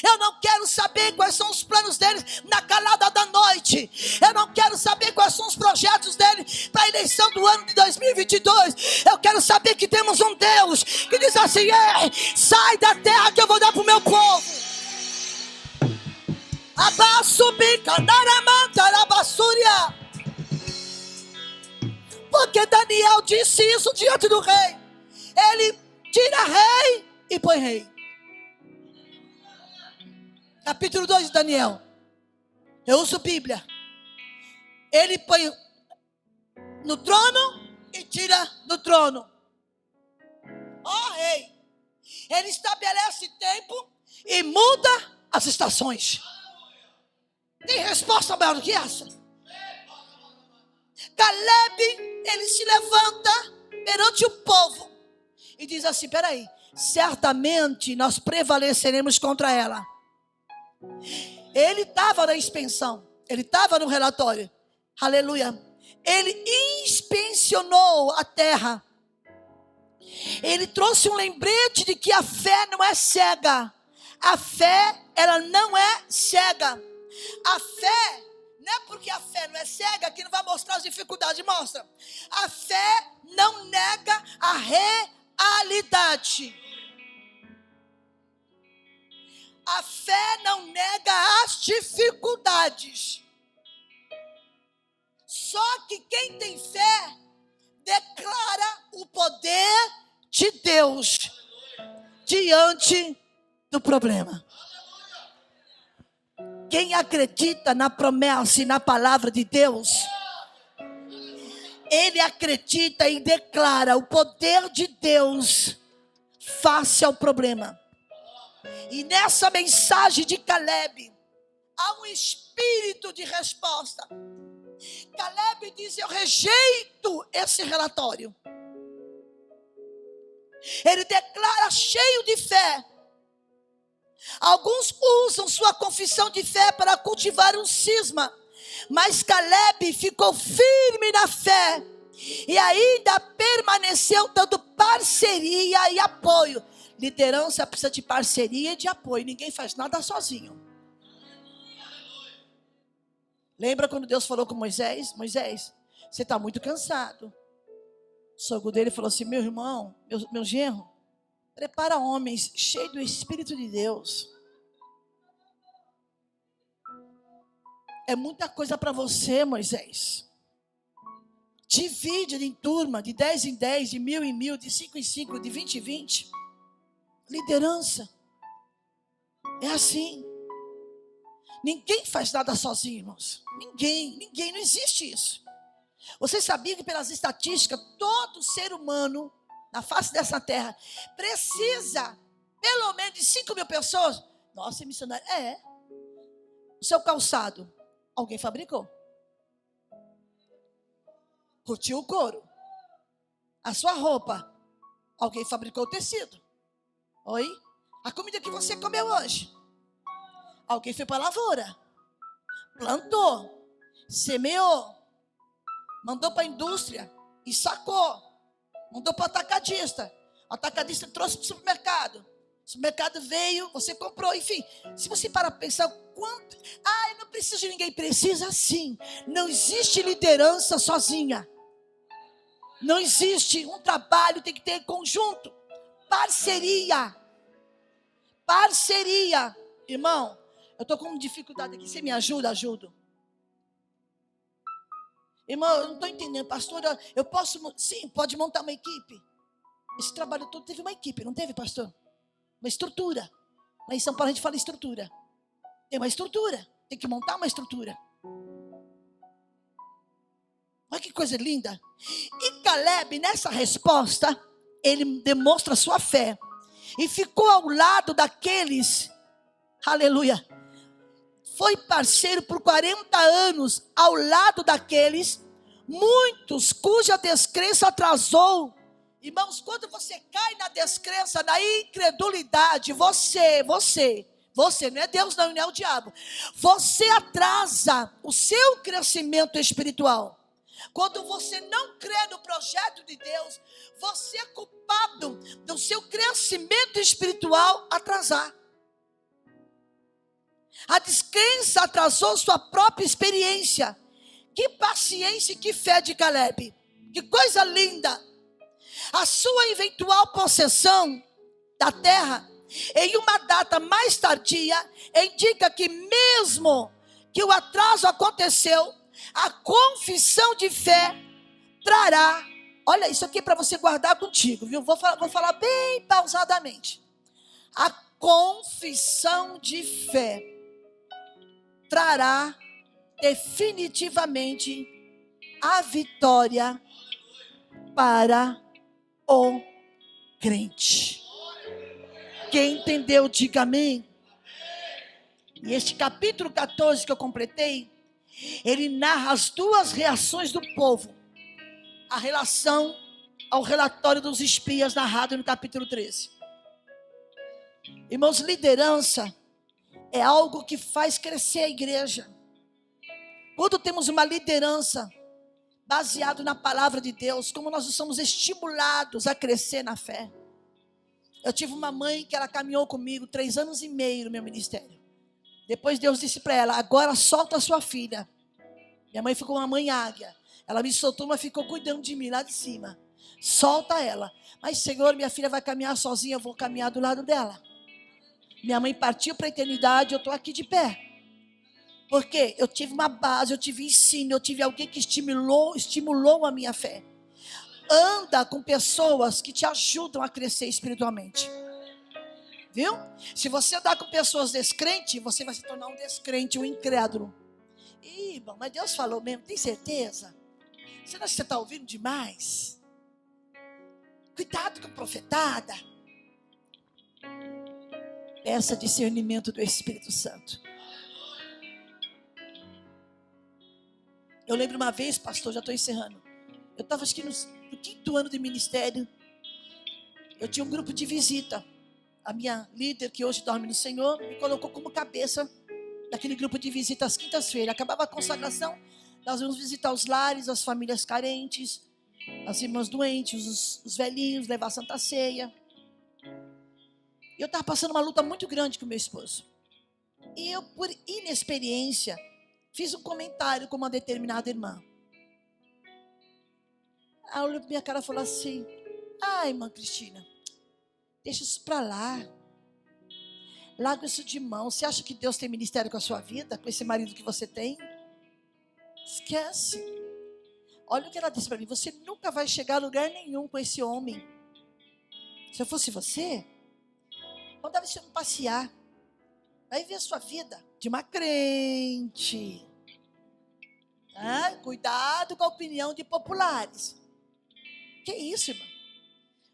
Eu não quero saber quais são os planos deles na calada da noite. Eu não quero saber quais são os projetos deles para a eleição do ano de 2022. Eu quero saber que temos um Deus que diz assim: sai da terra que eu vou dar para o meu povo. Porque Daniel disse isso diante do rei. Ele tira rei e põe rei. Capítulo 2 de Daniel. Eu uso Bíblia. Ele põe no trono e tira do trono. Ó rei. Ele estabelece tempo e muda as estações. Tem resposta maior do que essa? Caleb, ele se levanta perante o povo e diz assim: peraí, certamente nós prevaleceremos contra ela. Ele estava na inspeção, ele estava no relatório, aleluia. Ele inspecionou a terra. Ele trouxe um lembrete de que a fé não é cega. A fé, ela não é cega. A fé, não é porque a fé não é cega que não vai mostrar as dificuldades, mostra. A fé não nega a realidade. A fé não nega as dificuldades. Só que quem tem fé declara o poder de Deus diante do problema. Quem acredita na promessa e na palavra de Deus, ele acredita e declara o poder de Deus face ao problema. E nessa mensagem de Caleb, há um espírito de resposta. Caleb diz: eu rejeito esse relatório. Ele declara cheio de fé. Alguns usam sua confissão de fé para cultivar um cisma, mas Caleb ficou firme na fé e ainda permaneceu dando parceria e apoio. Liderança precisa de parceria e de apoio. Ninguém faz nada sozinho. Lembra quando Deus falou com Moisés? Moisés, você está muito cansado. O sogro dele falou assim: meu irmão, meu genro, prepara homens cheios do Espírito de Deus. É muita coisa para você, Moisés. Divide em turma, de 10 em 10, de 1000 em 1000, de 5 em 5, de 20 em 20. Liderança é assim. Ninguém faz nada sozinho, irmãos. Ninguém, não existe isso. Vocês sabiam que pelas estatísticas, todo ser humano na face dessa terra precisa pelo menos de 5.000 pessoas? Nossa, missionário, o seu calçado, alguém fabricou. Curtiu o couro. A sua roupa, alguém fabricou o tecido. Oi? A comida que você comeu hoje, alguém foi para a lavoura, plantou, semeou, mandou para a indústria e sacou, mandou para o atacadista trouxe para o supermercado, o supermercado veio, você comprou, enfim. Se você parar para pensar quanto, eu não preciso de ninguém, precisa sim. Não existe liderança sozinha, não existe. Um trabalho tem que ter conjunto, parceria. Irmão, eu estou com dificuldade aqui, você me ajuda? Ajudo. Irmão, eu não estou entendendo, pastor, eu posso, sim, pode montar uma equipe. Esse trabalho todo teve uma equipe, não teve, pastor? Uma estrutura. Lá em São Paulo a gente fala estrutura. Tem uma estrutura, tem que montar uma estrutura. Olha que coisa linda. E Caleb, nessa resposta, ele demonstra sua fé. e ficou ao lado daqueles, aleluia, foi parceiro por 40 anos ao lado daqueles, muitos cuja descrença atrasou. Irmãos, quando você cai na descrença, na incredulidade, você, não é Deus não, não é o diabo. Você atrasa o seu crescimento espiritual. Quando você não crê no projeto de Deus, você é culpado do seu crescimento espiritual atrasar. A descrença atrasou sua própria experiência. Que paciência e que fé de Caleb. Que coisa linda. A sua eventual possessão da terra, em uma data mais tardia, indica que mesmo que o atraso aconteceu, a confissão de fé trará. Olha, isso aqui é para você guardar contigo, viu? Vou falar bem pausadamente. A confissão de fé trará definitivamente a vitória para o crente. Quem entendeu, diga amém. E este capítulo 14 que eu completei, ele narra as duas reações do povo. A relação ao relatório dos espias narrado no capítulo 13. Irmãos, liderança é algo que faz crescer a igreja. Quando temos uma liderança baseado na palavra de Deus, como nós somos estimulados a crescer na fé. Eu tive uma mãe que ela caminhou comigo 3 anos e meio no meu ministério. Depois Deus disse para ela, agora solta a sua filha. Minha mãe ficou uma mãe águia. Ela me soltou, mas ficou cuidando de mim lá de cima. Solta ela. Mas Senhor, minha filha vai caminhar sozinha, eu vou caminhar do lado dela. Minha mãe partiu para a eternidade, eu estou aqui de pé. Porque eu tive uma base, eu tive ensino, eu tive alguém que estimulou a minha fé. Anda com pessoas que te ajudam a crescer espiritualmente. Viu? Se você andar com pessoas descrentes, você vai se tornar um descrente, um incrédulo. Ih, irmão, mas Deus falou mesmo, tem certeza? Será que você está ouvindo demais? Cuidado com a profetada. Peça discernimento do Espírito Santo. Eu lembro uma vez, pastor, já estou encerrando. Eu estava acho que no 5º ano de ministério. Eu tinha um grupo de visita. A minha líder, que hoje dorme no Senhor, me colocou como cabeça daquele grupo de visita às quintas-feiras. Acabava a consagração, nós íamos visitar os lares, as famílias carentes, as irmãs doentes, os velhinhos, levar a Santa Ceia. E eu estava passando uma luta muito grande com meu esposo. E eu, por inexperiência, fiz um comentário com uma determinada irmã. Ela olhou para minha cara e falou assim, irmã Cristina, deixa isso para lá. Larga isso de mão. Você acha que Deus tem ministério com a sua vida? Com esse marido que você tem? Esquece. Olha o que ela disse para mim. Você nunca vai chegar a lugar nenhum com esse homem. Se eu fosse você, manda você passear. Vai ver a sua vida de uma crente. Cuidado com a opinião de populares. Que isso, irmão?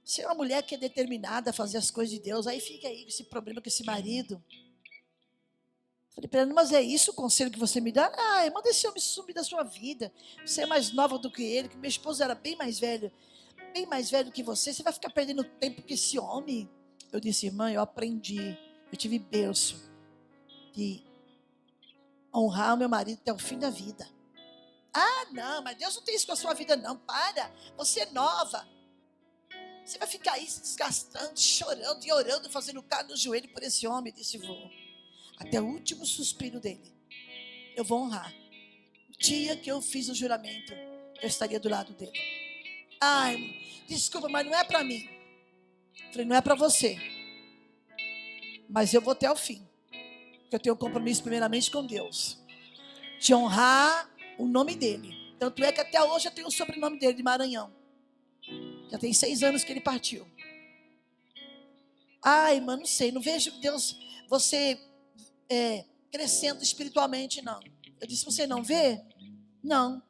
Você é uma mulher que é determinada a fazer as coisas de Deus, aí fica aí com esse problema com esse marido. Falei para ela, mas é isso o conselho que você me dá? Manda esse homem sumir da sua vida. Você é mais nova do que ele, que meu esposo era bem mais velho que você vai ficar perdendo tempo com esse homem. Eu disse, irmã, eu aprendi, eu tive berço de honrar o meu marido até o fim da vida. Não, mas Deus não tem isso com a sua vida não, para, você é nova. Você vai ficar aí se desgastando, chorando e orando, fazendo cara no joelho por esse homem. Eu disse, vou. Até o último suspiro dele, eu vou honrar. O dia que eu fiz o juramento, eu estaria do lado dele. Desculpa, mas não é para mim. Eu falei, não é para você. Mas eu vou até o fim. Porque eu tenho um compromisso primeiramente com Deus. De honrar o nome dele. Tanto é que até hoje eu tenho o sobrenome dele, de Maranhão. Já tem 6 anos que ele partiu. Irmã, não sei, não vejo Deus, você crescendo espiritualmente, não. Eu disse, você não vê? Não,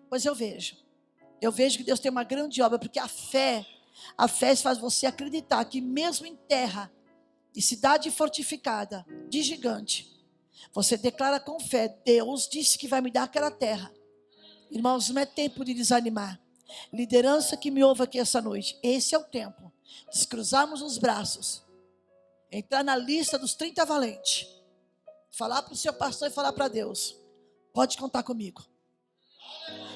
pois eu vejo. Eu vejo que Deus tem uma grande obra, porque a fé A fé faz você acreditar que mesmo em terra, de cidade fortificada, de gigante, você declara com fé: Deus disse que vai me dar aquela terra. Irmãos, não é tempo de desanimar. Liderança que me ouve aqui essa noite, esse é o tempo de cruzarmos os braços, entrar na lista dos 30 valentes, falar para o seu pastor e falar para Deus: pode contar comigo.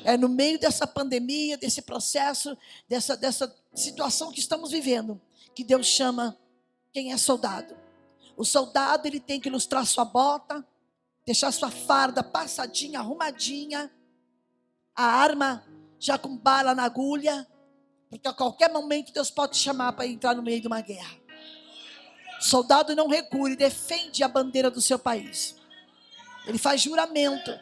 É no meio dessa pandemia, desse processo, dessa situação que estamos vivendo, que Deus chama quem é soldado. O soldado, ele tem que ilustrar sua bota, deixar sua farda passadinha, arrumadinha, a arma já com bala na agulha, porque a qualquer momento Deus pode te chamar para entrar no meio de uma guerra. O soldado não recua, ele defende a bandeira do seu país. Ele faz juramento.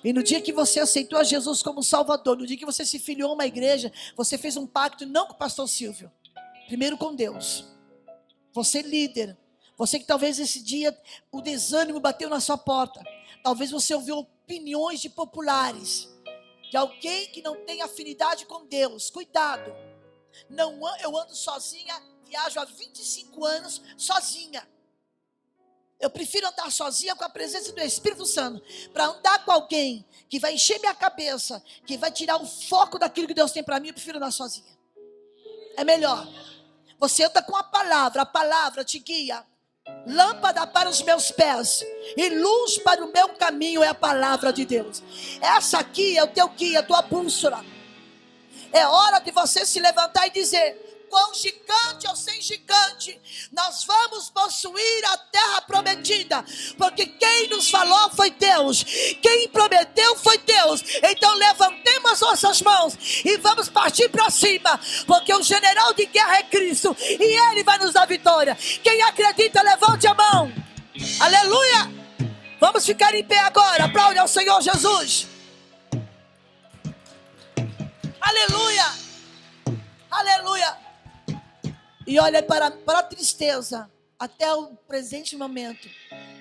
E no dia que você aceitou a Jesus como Salvador, no dia que você se filiou a uma igreja, você fez um pacto não com o pastor Silvio, primeiro com Deus. Você líder, você que talvez esse dia o desânimo bateu na sua porta, talvez você ouviu opiniões de populares, de alguém que não tem afinidade com Deus. Cuidado, eu ando sozinha, viajo há 25 anos sozinha. Eu prefiro andar sozinha com a presença do Espírito Santo, para andar com alguém que vai encher minha cabeça, que vai tirar o foco daquilo que Deus tem para mim. Eu prefiro andar sozinha. É melhor. Você anda com a palavra te guia. Lâmpada para os meus pés e luz para o meu caminho é a palavra de Deus. Essa aqui é o teu guia, a tua bússola. É hora de você se levantar e dizer: quão gigante ou sem gigante, nós vamos possuir a terra prometida, porque quem nos falou foi Deus, quem prometeu foi Deus. Então levantemos as nossas mãos e vamos partir para cima, porque o general de guerra é Cristo e Ele vai nos dar vitória. Quem acredita, levante a mão. Aleluia. Vamos ficar em pé agora, aplaude ao Senhor Jesus. Aleluia, aleluia. E olha, para a tristeza, até o presente momento,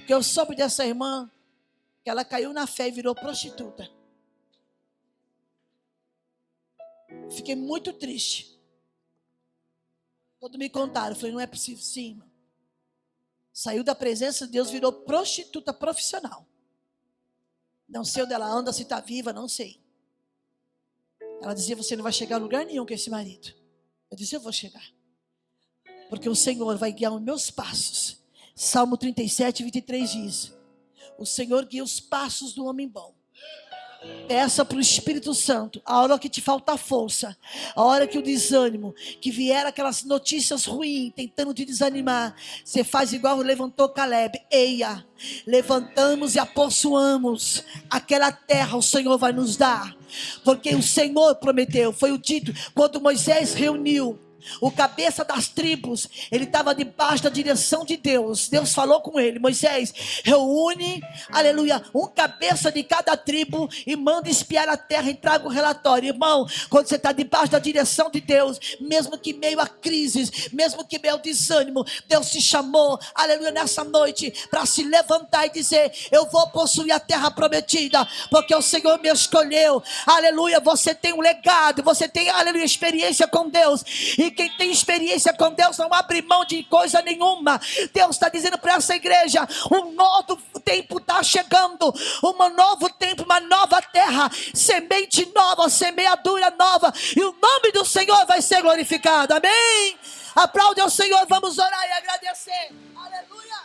que eu soube dessa irmã, que ela caiu na fé e virou prostituta. Fiquei muito triste. Quando me contaram, eu falei: não é possível. Sim, irmã. Saiu da presença de Deus, virou prostituta profissional. Não sei onde ela anda, se está viva, não sei. Ela dizia: você não vai chegar a lugar nenhum com esse marido. Eu disse: eu vou chegar, porque o Senhor vai guiar os meus passos. Salmo 37, 23 diz: o Senhor guia os passos do homem bom. Peça para o Espírito Santo, a hora que te faltar força, a hora que o desânimo, que vier aquelas notícias ruins, tentando te desanimar, você faz igual levantou Caleb: eia, levantamos e apossuamos aquela terra, o Senhor vai nos dar, porque o Senhor prometeu. Foi o dito, quando Moisés reuniu o cabeça das tribos, ele estava debaixo da direção de Deus. Deus falou com ele: Moisés, reúne, aleluia, um cabeça de cada tribo e manda espiar a terra e traga o relatório. Irmão, quando você está debaixo da direção de Deus, mesmo que meio a crises, mesmo que meio ao desânimo, Deus te chamou, aleluia, nessa noite, para se levantar e dizer: eu vou possuir a terra prometida, porque o Senhor me escolheu. Aleluia, você tem um legado, você tem, aleluia, experiência com Deus. E quem tem experiência com Deus não abre mão de coisa nenhuma. Deus está dizendo para essa igreja: um novo tempo está chegando, um novo tempo, uma nova terra, semente nova, semeadura nova, e o nome do Senhor vai ser glorificado. Amém? Aplaude ao Senhor, vamos orar e agradecer. Aleluia.